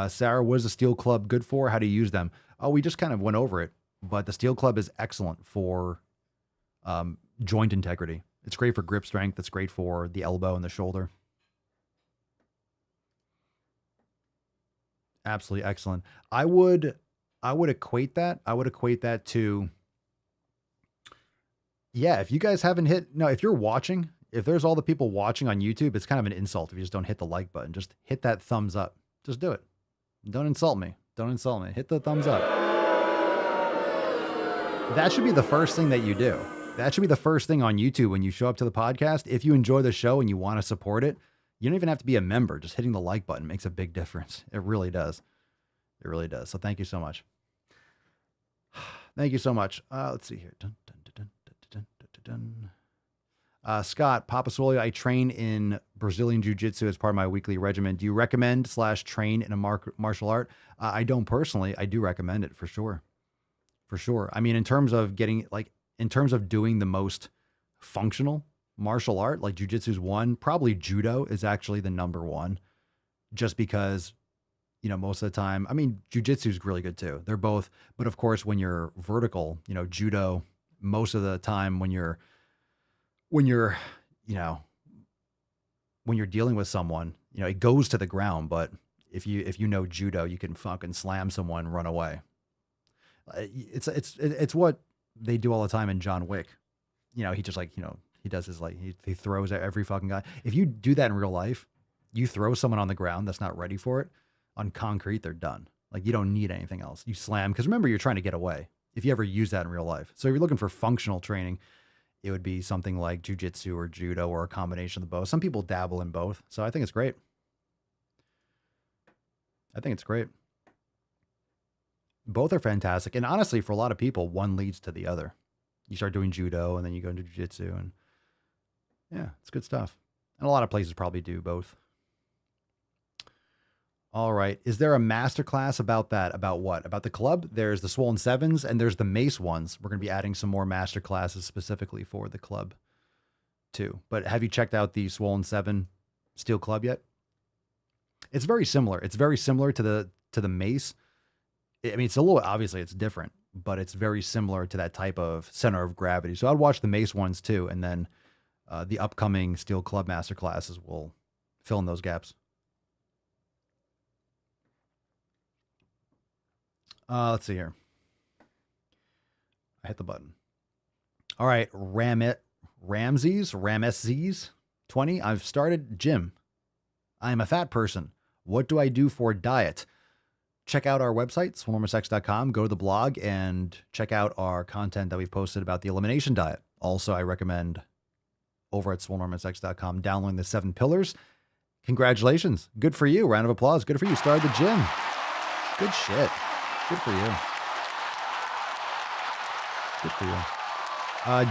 Sarah, what is the steel club good for? How do you use them? Oh, we just kind of went over it, but the steel club is excellent for joint integrity. It's great for grip strength. It's great for the elbow and the shoulder. Absolutely excellent. I would equate that. I would equate that to, yeah, if you guys haven't if you're watching, if there's all the people watching on YouTube, it's kind of an insult if you just don't hit the like button. Just hit that thumbs up. Just do it. Don't insult me. Don't insult me. Hit the thumbs up. That should be the first thing that you do. That should be the first thing on YouTube when you show up to the podcast. If you enjoy the show and you want to support it, You don't even have to be a member. Just hitting the like button makes a big difference. It really does. It really does. So thank you so much. Thank you so much. Let's see here. Scott, Papa Swolio, I train in Brazilian Jiu-Jitsu as part of my weekly regimen. Do you recommend / train in a martial art? I don't personally. I do recommend it for sure. For sure. I mean, in terms of doing the most functional martial art, like Jiu-Jitsu is one, probably Judo is actually the number one, just because, you know, most of the time, I mean, Jiu-Jitsu is really good too. They're both, but of course, when you're vertical, you know, Judo, most of the time when you're dealing with someone, you know, it goes to the ground, but if you know Judo, you can fucking slam someone and run away. It's what they do all the time in John Wick. You know, he just like, you know, he does his like, he throws at every fucking guy. If you do that in real life, you throw someone on the ground that's not ready for it on concrete, they're done. Like, you don't need anything else. You slam, because remember, you're trying to get away if you ever use that in real life. So if you're looking for functional training, it would be something like Jiu-Jitsu or Judo or a combination of the both. Some people dabble in both. So I think it's great. I think it's great. Both are fantastic. And honestly, for a lot of people, one leads to the other. You start doing Judo and then you go into Jiu-Jitsu, and yeah, it's good stuff. And a lot of places probably do both. All right. Is there a masterclass about that? About what? About the club? There's the Swollen Sevens and there's the Mace ones. We're going to be adding some more masterclasses specifically for the club too. But have you checked out the Swollen 7 Steel Club yet? It's very similar. It's very similar to the Mace. I mean, it's a little, obviously it's different, but it's very similar to that type of center of gravity. So I'd watch the Mace ones too. And then the upcoming Steel Club masterclasses will fill in those gaps. Let's see here. I hit the button. All right. Ramses 20. I've started gym. I am a fat person. What do I do for diet? Check out our website, swolenormousx.com. Go to the blog and check out our content that we've posted about the elimination diet. Also, I recommend over at swolenormousx.com downloading the 7 pillars. Congratulations. Good for you. Round of applause. Good for you. Started the gym. Good shit. Good for you. Good for you.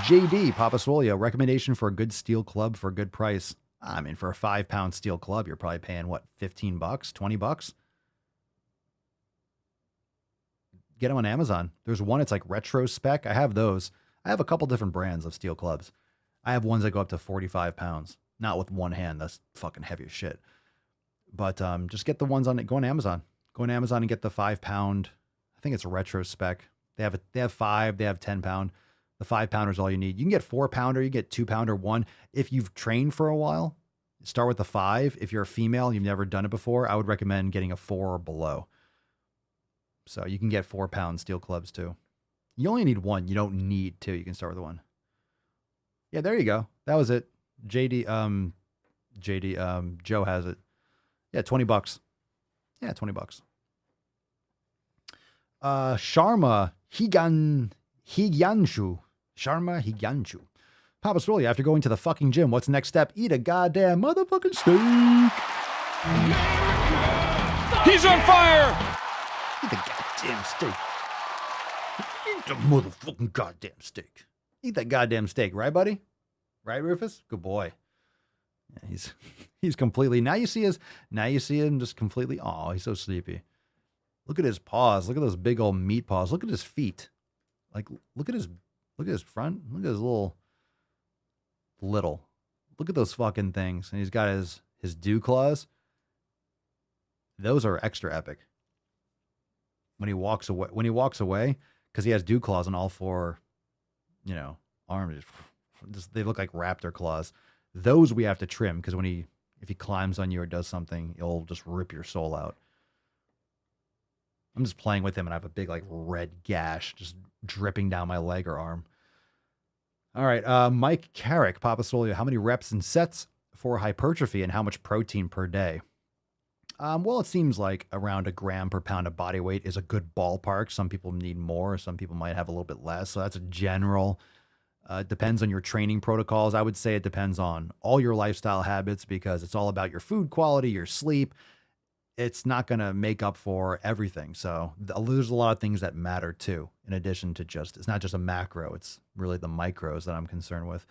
JD, Papa Swolio, recommendation for a good steel club for a good price. I mean, for a 5-pound steel club, you're probably paying, what, $15, $20? Get them on Amazon. There's one, it's like retro spec. I have those. I have a couple different brands of steel clubs. I have ones that go up to 45 pounds. Not with one hand. That's fucking heavy as shit. But just get the ones on it. Go on Amazon. Go on Amazon and get the 5-pound. I think it's a retro spec. They have 5, they have 10-pound. The 5-pounder is all you need. You can get 4-pounder, you get 2-pounder, 1. If you've trained for a while, start with the 5. If you're a female, you've never done it before, I would recommend getting a 4 or below. So you can get 4-pound steel clubs too. You only need 1. You don't need 2. You can start with 1. Yeah, there you go. That was it. Joe has it. Yeah, $20. Yeah, $20. Sharma Higyanshu. Papa Swolio, after going to the fucking gym, what's the next step? Eat a goddamn motherfucking steak. He's on fire! Eat the goddamn steak. Eat the motherfucking goddamn steak. Eat that goddamn steak, right, buddy? Right, Rufus? Good boy. Yeah, he's completely, now you see him just completely, oh, he's so sleepy. Look at his paws. Look at those big old meat paws. Look at his feet. Like, look at his front. Look at his little. Look at those fucking things. And he's got his dew claws. Those are extra epic. When he walks away, because he has dew claws on all 4, arms. They look like raptor claws. Those we have to trim, because if he climbs on you or does something, it'll just rip your soul out. I'm just playing with him and I have a big like red gash just dripping down my leg or arm. All right. Mike Carrick, Papa Swolio, how many reps and sets for hypertrophy and how much protein per day? Well, it seems like around 1 gram per pound of body weight is a good ballpark. Some people need more. Some people might have a little bit less. So that's a general It depends on your training protocols. I would say it depends on all your lifestyle habits because it's all about your food quality, your sleep. It's not going to make up for everything. So there's a lot of things that matter too, in addition to just, it's not just a macro, it's really the micros that I'm concerned with.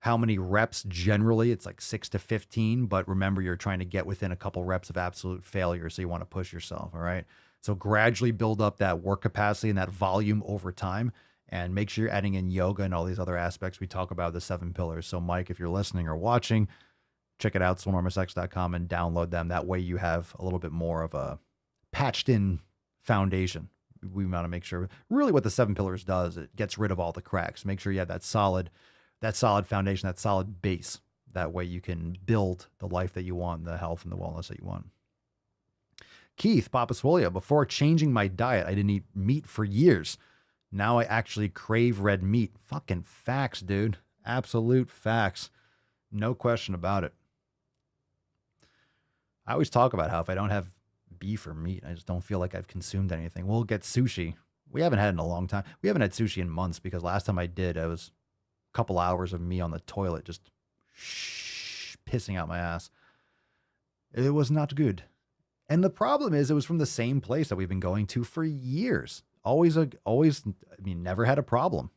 How many reps generally? It's like 6 to 15, but remember you're trying to get within a couple reps of absolute failure. So you want to push yourself. All right. So gradually build up that work capacity and that volume over time, and make sure you're adding in yoga and all these other aspects. We talk about the 7 pillars. So Mike, if you're listening or watching, check it out, swolenormousx.com, and download them. That way you have a little bit more of a patched in foundation. We want to make sure really what the 7 pillars does, it gets rid of all the cracks. Make sure you have that solid foundation, that solid base. That way you can build the life that you want, the health and the wellness that you want. Keith, Papa Swolio, before changing my diet, I didn't eat meat for years. Now I actually crave red meat. Fucking facts, dude. Absolute facts. No question about it. I always talk about how if I don't have beef or meat, I just don't feel like I've consumed anything. We'll get sushi. We haven't had it in a long time. We haven't had sushi in months because last time I did, it was a couple hours of me on the toilet just pissing out my ass. It was not good. And the problem is it was from the same place that we've been going to for years. Always, never had a problem.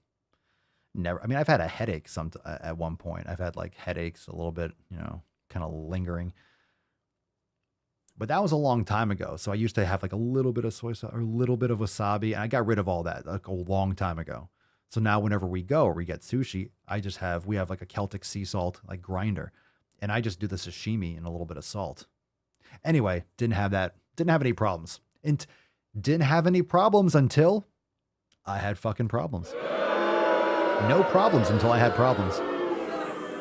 Never. I mean, I've had a headache at one point. I've had like headaches a little bit, kind of lingering. But that was a long time ago. So I used to have like a little bit of soy sauce or a little bit of wasabi, and I got rid of all that like a long time ago. So now whenever we go or we get sushi, we have like a Celtic sea salt like grinder, and I just do the sashimi and a little bit of salt. Anyway, didn't have any problems. And didn't have any problems until I had fucking problems. No problems until I had problems.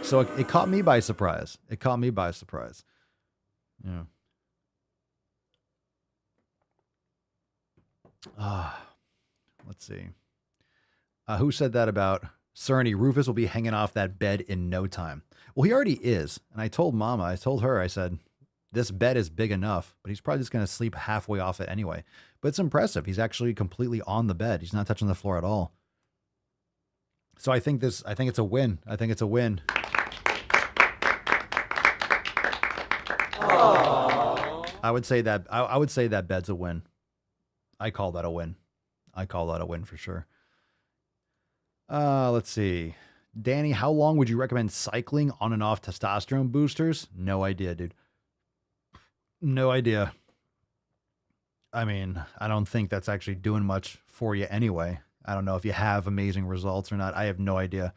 So it caught me by surprise. Yeah. Let's see. Who said that about Cerny? Rufus will be hanging off that bed in no time. Well, he already is. And I told her, I said, this bed is big enough, but he's probably just going to sleep halfway off it anyway. But it's impressive. He's actually completely on the bed. He's not touching the floor at all. So I think it's a win. Aww. I would say that bed's a win. I call that a win. For sure. Let's see. Danny, how long would you recommend cycling on and off testosterone boosters? No idea, dude. No idea. I mean, I don't think that's actually doing much for you anyway. I don't know if you have amazing results or not. I have no idea.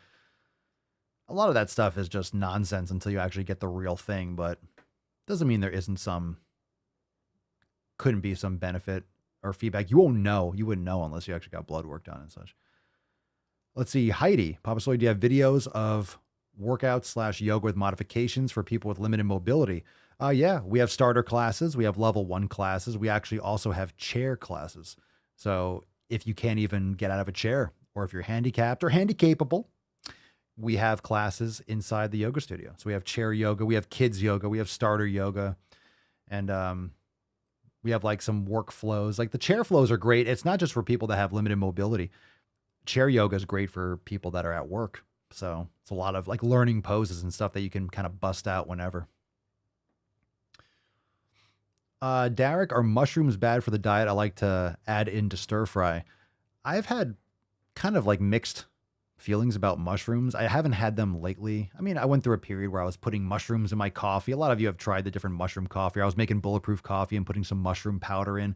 A lot of that stuff is just nonsense until you actually get the real thing, but doesn't mean there couldn't be some benefit or feedback. You wouldn't know unless you actually got blood work done and such. Let's see. Heidi, Papa Soy, do you have videos of workouts / yoga with modifications for people with limited mobility? Yeah, we have starter classes. We have level 1 classes. We actually also have chair classes. So if you can't even get out of a chair, or if you're handicapped or handicapable, we have classes inside the yoga studio. So we have chair yoga, we have kids yoga, we have starter yoga, and we have like some workflows. Like the chair flows are great. It's not just for people that have limited mobility. Chair yoga is great for people that are at work. So it's a lot of like learning poses and stuff that you can kind of bust out whenever. Derek, are mushrooms bad for the diet? I like to add into stir fry. I've had kind of like mixed feelings about mushrooms. I haven't had them lately. I mean, I went through a period where I was putting mushrooms in my coffee. A lot of you have tried the different mushroom coffee. I was making bulletproof coffee and putting some mushroom powder in.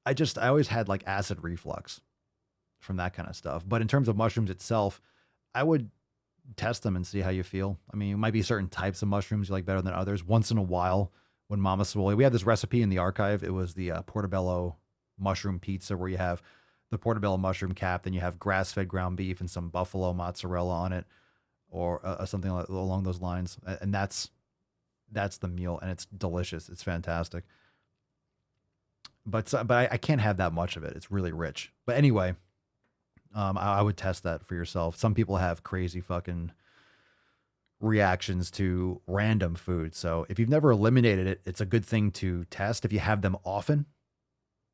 I always had like acid reflux from that kind of stuff. But in terms of mushrooms itself, I would test them and see how you feel. I mean, it might be certain types of mushrooms you like better than others. Once in a while, when Mama Swole, we have this recipe in the archive. It was the portobello mushroom pizza where you have the portobello mushroom cap, then you have grass-fed ground beef and some buffalo mozzarella on it, or something along those lines. And that's the meal, and it's delicious. It's fantastic. But I can't have that much of it. It's really rich. But anyway, I would test that for yourself. Some people have crazy fucking reactions to random food. So if you've never eliminated it, it's a good thing to test. If you have them often,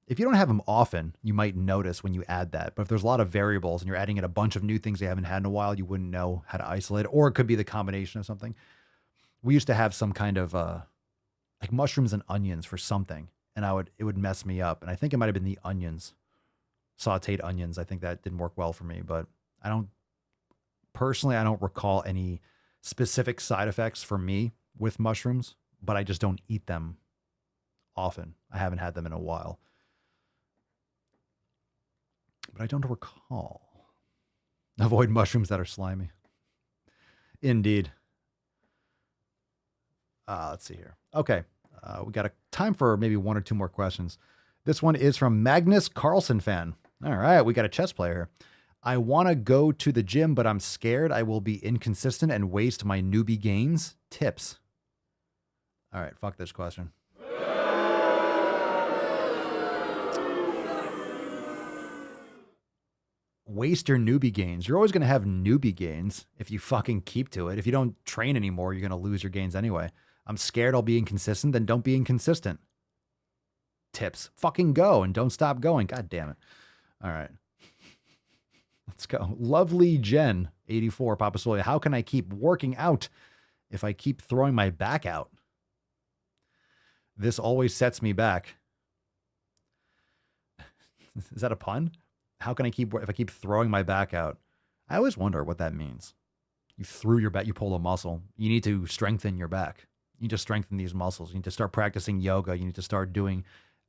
If you don't have them often, you might notice when you add that. But if there's a lot of variables and you're adding in a bunch of new things you haven't had in a while, you wouldn't know how to isolate it. Or it could be the combination of something. We used to have some kind of like mushrooms and onions for something, and it would mess me up. And I think it might have been the onions, sauteed onions. I think that didn't work well for me, but I don't recall any specific side effects for me with mushrooms, but I just don't eat them often. I haven't had them in a while. But I don't recall. Avoid mushrooms that are slimy. Indeed. Let's see here. Okay. We got time for maybe one or two more questions. This one is from Magnus Carlson fan. All right. We got a chess player here. I want to go to the gym, but I'm scared I will be inconsistent and waste my newbie gains. Tips. All right. Fuck this question. Waste your newbie gains. You're always going to have newbie gains if you fucking keep to it. If you don't train anymore, you're going to lose your gains anyway. I'm scared I'll be inconsistent, then don't be inconsistent. Tips. Fucking go and don't stop going. God damn it. All right. Let's go. Lovely Jen, 84, Papa Swolio. How can I keep working out if I keep throwing my back out? This always sets me back. Is that a pun? How can I if I keep throwing my back out? I always wonder what that means. You threw your back, you pulled a muscle. You need to strengthen your back. You need to strengthen these muscles. You need to start practicing yoga. You need to start doing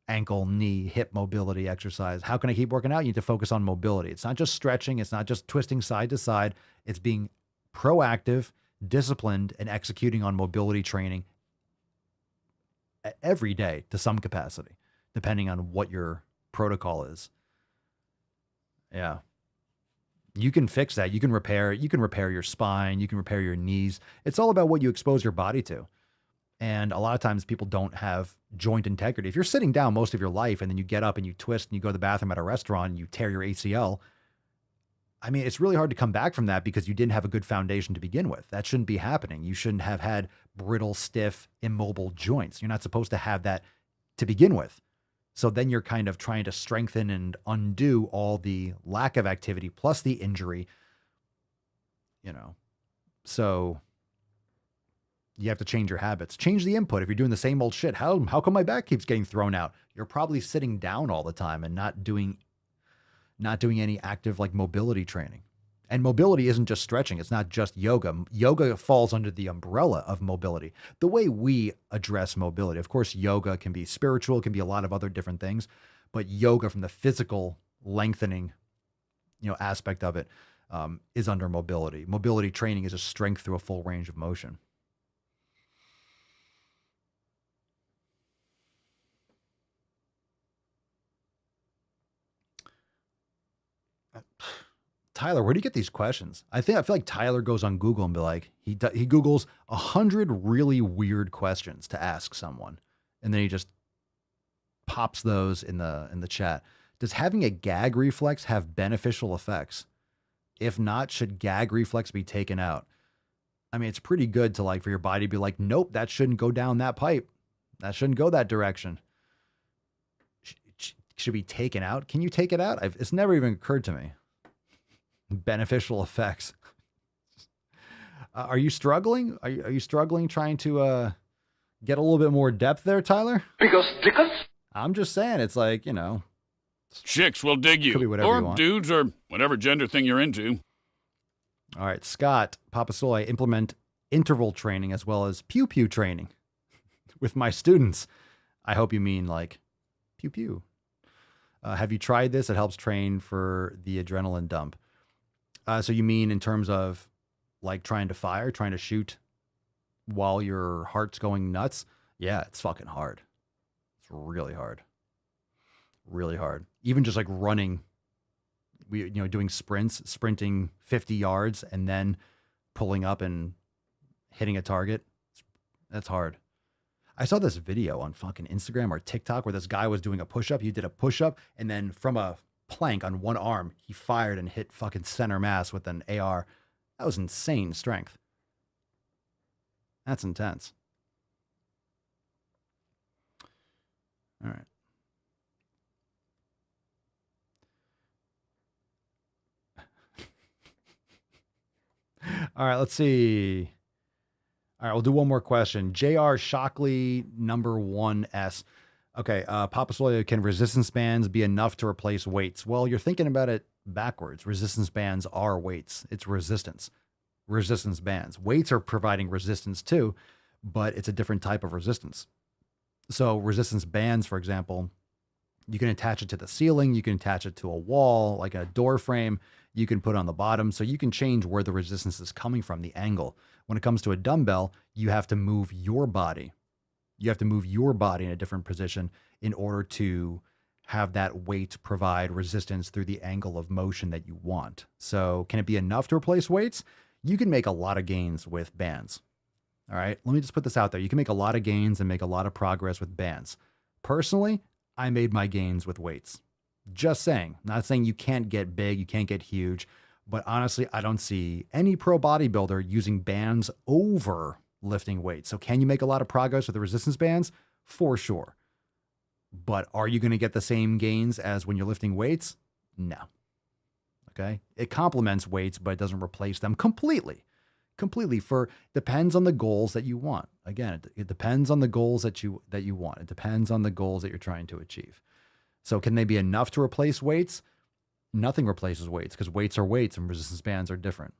ankle, knee, hip mobility exercise. How can I keep working out? You need to focus on mobility. It's not just stretching. It's not just twisting side to side. It's being proactive, disciplined, and executing on mobility training every day to some capacity, depending on what your protocol is. Yeah. You can fix that. You can repair your spine. You can repair your knees. It's all about what you expose your body to. And a lot of times people don't have joint integrity. If you're sitting down most of your life and then you get up and you twist and you go to the bathroom at a restaurant and you tear your ACL, I mean, it's really hard to come back from that because you didn't have a good foundation to begin with. That shouldn't be happening. You shouldn't have had brittle, stiff, immobile joints. You're not supposed to have that to begin with. So then you're kind of trying to strengthen and undo all the lack of activity plus the injury, So you have to change your habits, change the input. If you're doing the same old shit, how come my back keeps getting thrown out? You're probably sitting down all the time and not doing any active like mobility training. And mobility isn't just stretching. It's not just yoga. Yoga falls under the umbrella of mobility. The way we address mobility, of course, yoga can be spiritual, it can be a lot of other different things, but yoga from the physical lengthening, aspect of it is under mobility. Mobility training is a strength through a full range of motion. Tyler, where do you get these questions? I feel like Tyler goes on Google and be like, he Googles 100 really weird questions to ask someone, and then he just pops those in the chat. Does having a gag reflex have beneficial effects? If not, should gag reflex be taken out? I mean, it's pretty good to for your body to be like, nope, that shouldn't go down that pipe. That shouldn't go that direction. Should be taken out. Can you take it out? It's never even occurred to me. Beneficial effects. Are you struggling? Are you struggling trying to get a little bit more depth there, Tyler? Because I'm just saying, it's like, chicks will dig you. Could be whatever you or want. dudes, or whatever gender thing you're into. All right, Scott, Papa Soul, I implement interval training as well as pew-pew training with my students. I hope you mean like pew-pew. Have you tried this? It helps train for the adrenaline dump. So you mean in terms of like trying to shoot while your heart's going nuts? Yeah, it's fucking hard. It's really hard. Really hard. Even just like running, doing sprinting 50 yards and then pulling up and hitting a target. That's hard. I saw this video on fucking Instagram or TikTok where this guy was doing a push-up. He did a push-up and then from a plank on one arm, he fired and hit fucking center mass with an AR. That was insane strength. That's intense. All right. All right, let's see. All right, we'll do one more question. J.R. Shockley, number 1S. Okay, Papa Swolio, can resistance bands be enough to replace weights? Well, you're thinking about it backwards. Resistance bands are weights. It's resistance bands. Weights are providing resistance too, but it's a different type of resistance. So resistance bands, for example, you can attach it to the ceiling. You can attach it to a wall, like a door frame. You can put on the bottom. So you can change where the resistance is coming from, the angle. When it comes to a dumbbell, you have to move your body. You have to move your body in a different position in order to have that weight provide resistance through the angle of motion that you want. So can it be enough to replace weights? You can make a lot of gains with bands. All right, let me just put this out there. You can make a lot of gains and make a lot of progress with bands. Personally, I made my gains with weights. Just saying. Not saying you can't get big, you can't get huge, but honestly, I don't see any pro bodybuilder using bands over lifting weights. So can you make a lot of progress with the resistance bands? For sure. But are you going to get the same gains as when you're lifting weights? No. Okay. It complements weights, but it doesn't replace them completely. Depends on the goals that you want. Again, it depends on the goals that you want. It depends on the goals that you're trying to achieve. So can they be enough to replace weights? Nothing replaces weights because weights are weights and resistance bands are different.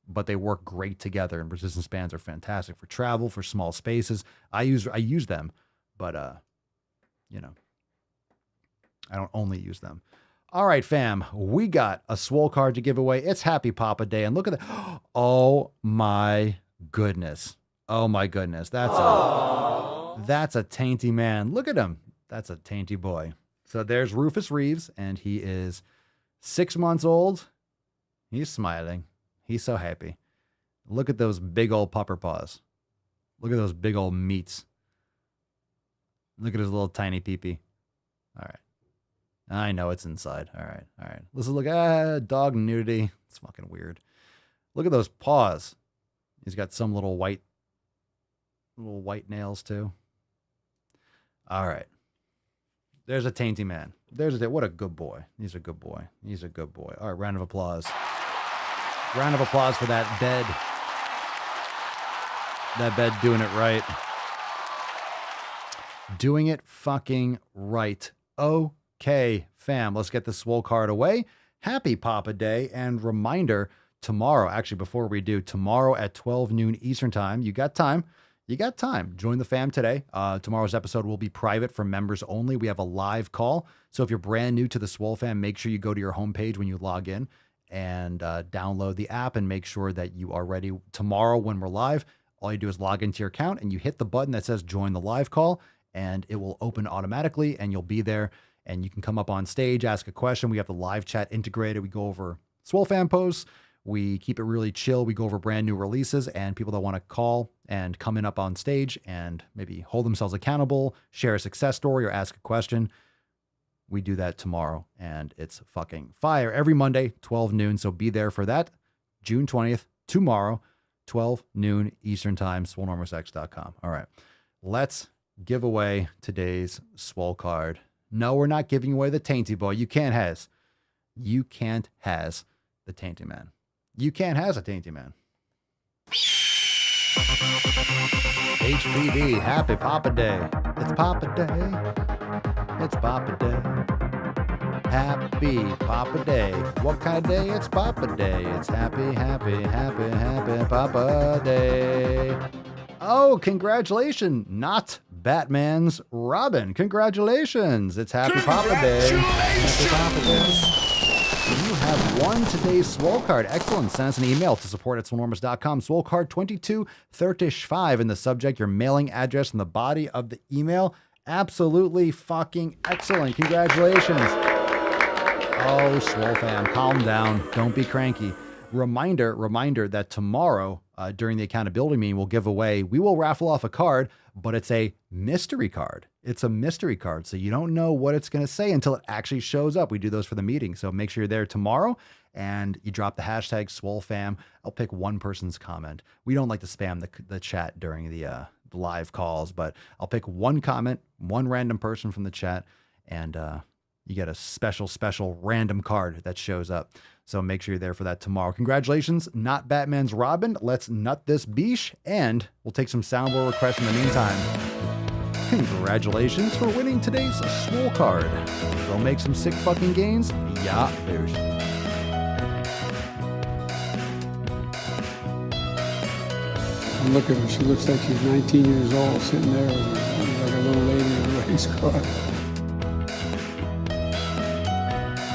But they work great together, and resistance bands are fantastic for travel, for small spaces. I use them, but I don't only use them. All right, fam, we got a Swole card to give away. It's Happy Papa Day, and look at that. Oh my goodness. That's a tainty man. Look at him. That's a tainty boy. So there's Rufus Reeves, and he is 6 months old. He's smiling. He's so happy. Look at those big old pupper paws. Look at those big old meats. Look at his little tiny peepee. All right. I know it's inside. All right. Let's look at dog nudity. It's fucking weird. Look at those paws. He's got some little white nails too. All right. There's a tainty man. What a good boy. He's a good boy. All right, round of applause. Round of applause for that bed. That bed doing it right. Doing it fucking right. Okay, fam, let's get the Swole card away. Happy Papa Day, and reminder, tomorrow, actually before we do, tomorrow at 12 noon Eastern time, you got time. Join the fam today. Tomorrow's episode will be private for members only. We have a live call. So if you're brand new to the Swole fam, make sure you go to your homepage when you log in and download the app and make sure that you are ready tomorrow when we're live. All you do is log into your account and you hit the button that says join the live call, and it will open automatically and you'll be there and you can come up on stage, ask a question. We have the live chat integrated. We go over Swole fan posts. We keep it really chill. We go over brand new releases and people that want to call and come in up on stage and maybe hold themselves accountable, share a success story or ask a question. We do that tomorrow, and it's fucking fire. Every Monday, 12 noon. So be there for that. June 20th, tomorrow, 12 noon Eastern time, swolenormousx.com. All right. Let's give away today's Swole card. No, we're not giving away the tainty boy. You can't has the tainty man. You can't has a tainty man. HPV, Happy Papa Day. It's Papa Day. It's Papa Day. Happy Papa Day. What kind of day? It's Papa Day. It's happy Papa Day. Oh, congratulations. Not Batman's Robin. Congratulations. It's Happy Papa Day. Happy Papa Day. You have won today's Swole card. Excellent. Send us an email to support@swolenormous.com. Swole card 2235 in the subject, your mailing address in the body of the email. Absolutely fucking excellent. Congratulations. Oh, Swole fam, calm down. Don't be cranky. Reminder that tomorrow during the accountability meeting, we will raffle off a card, but it's a mystery card. It's a mystery card. So you don't know what it's going to say until it actually shows up. We do those for the meeting. So make sure you're there tomorrow and you drop the hashtag SwoleFam. I'll pick one person's comment. We don't like to spam the chat during the live calls, but I'll pick one comment, one random person from the chat, and you get a special random card that shows up. So make sure you're there for that tomorrow. Congratulations, Not Batman's Robin. Let's nut this beesh, and we'll take some soundboard requests in the meantime. Congratulations for winning today's Swole card. Go make some sick fucking gains. Yeah, boosh. And look at her. She looks like she's 19 years old, sitting there like a little lady in a race car.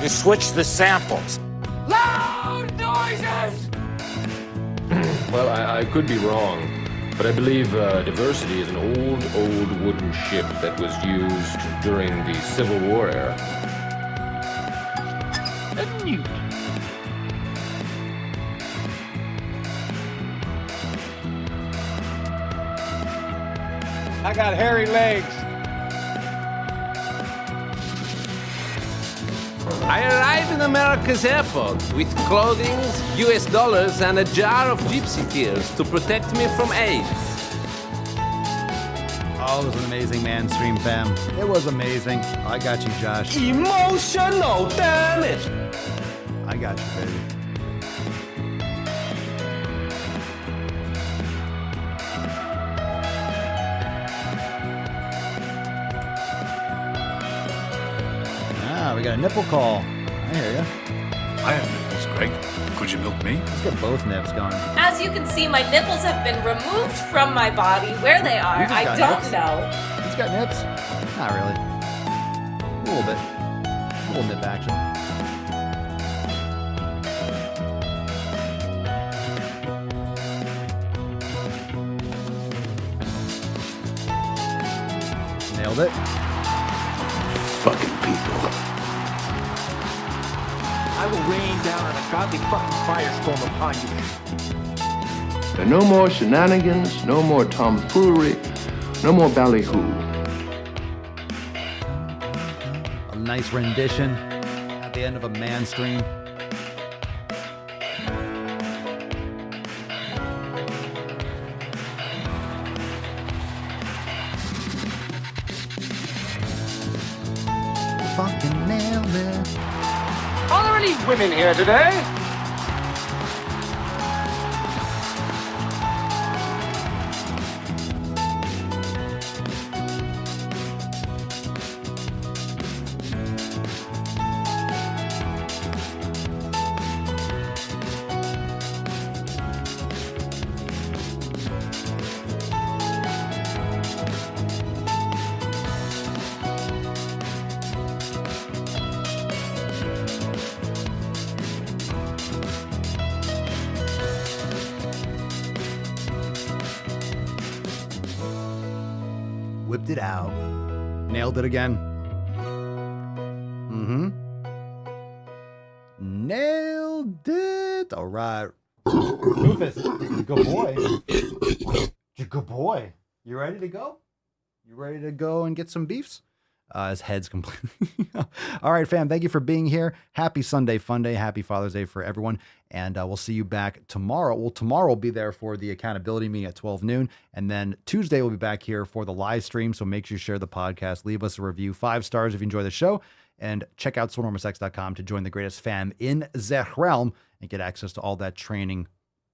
You switch the samples. Loud noises! Well, I could be wrong, but I believe Diversity is an old wooden ship that was used during the Civil War era. I got hairy legs. I arrived in America's airport with clothing, US dollars, and a jar of gypsy tears to protect me from AIDS. Oh, it was an amazing man stream, fam. It was amazing. I got you, Josh. Emotional damage! I got you, baby. We got a nipple call. I hear ya. I have nipples, Greg. Could you milk me? Let's get both nips going. As you can see, my nipples have been removed from my body. Where they are, I don't know. He's got nips? Not really. A little bit. A little nip action. Nailed it. Fucking people. I will rain down on a godly fucking firestorm upon you. There are no more shenanigans, no more tomfoolery, no more ballyhoo. A nice rendition at the end of a man stream. Fucking nailed it. Are there any women here today? Whipped it out. Nailed it again. Nailed it. All right. Rufus, good boy. Good boy. You ready to go? You ready to go and get some beefs? His head's completely... All right, fam. Thank you for being here. Happy Sunday Fun Day. Happy Father's Day for everyone. And we'll see you back tomorrow. Well, tomorrow we'll be there for the accountability meeting at 12 noon. And then Tuesday we'll be back here for the live stream. So make sure you share the podcast. Leave us a review. 5 stars if you enjoy the show. And check out SwoleNormousX.com to join the greatest fam in the realm and get access to all that training,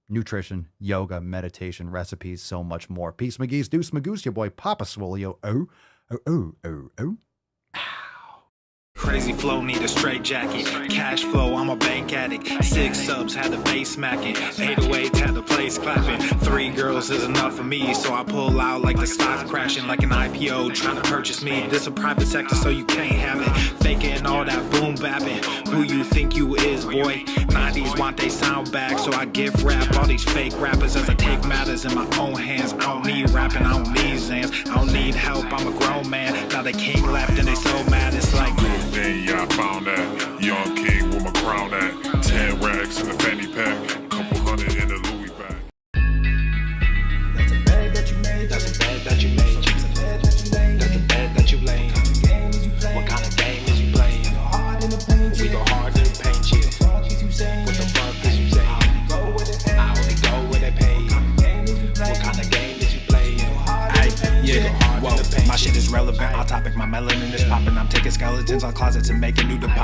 nutrition, yoga, meditation, recipes, so much more. Peace, McGee's, deuce, magoose, your boy Papa Swolio. Oh. Crazy flow, need a straight jacket. Cash flow, I'm a bank addict. 6 subs, had the bass smacking. 808s, had the place clapping. 3 girls is enough for me, so I pull out like the stocks crashing. Like an IPO trying to purchase me. This a private sector, so you can't have it. Faking all that boom bapping. Who you think you is, boy? 90s want they sound back, so I gift rap all these fake rappers as I take matters in my own hands. I don't need rapping, I don't need Zans. I don't need help, I'm a grown man. Now they king left and they so mad, it's like... Then yeah, I found that young king with my crown at 10 racks in the fanny pack, couple hundred in the Louis bag. That's a bag that you made. That's a bag that you made. That's a bag that you made. That's a bag that you laid. What kind of game is you playing? We go hard in the paint. We go hard in the paint. What the fuck is you saying? I only go where they pay. What kind of game is you playing? Yeah, whoa, my shit is relevant. On topic, my melanin is popping. I'm taking skeletons on closets and making new deposits.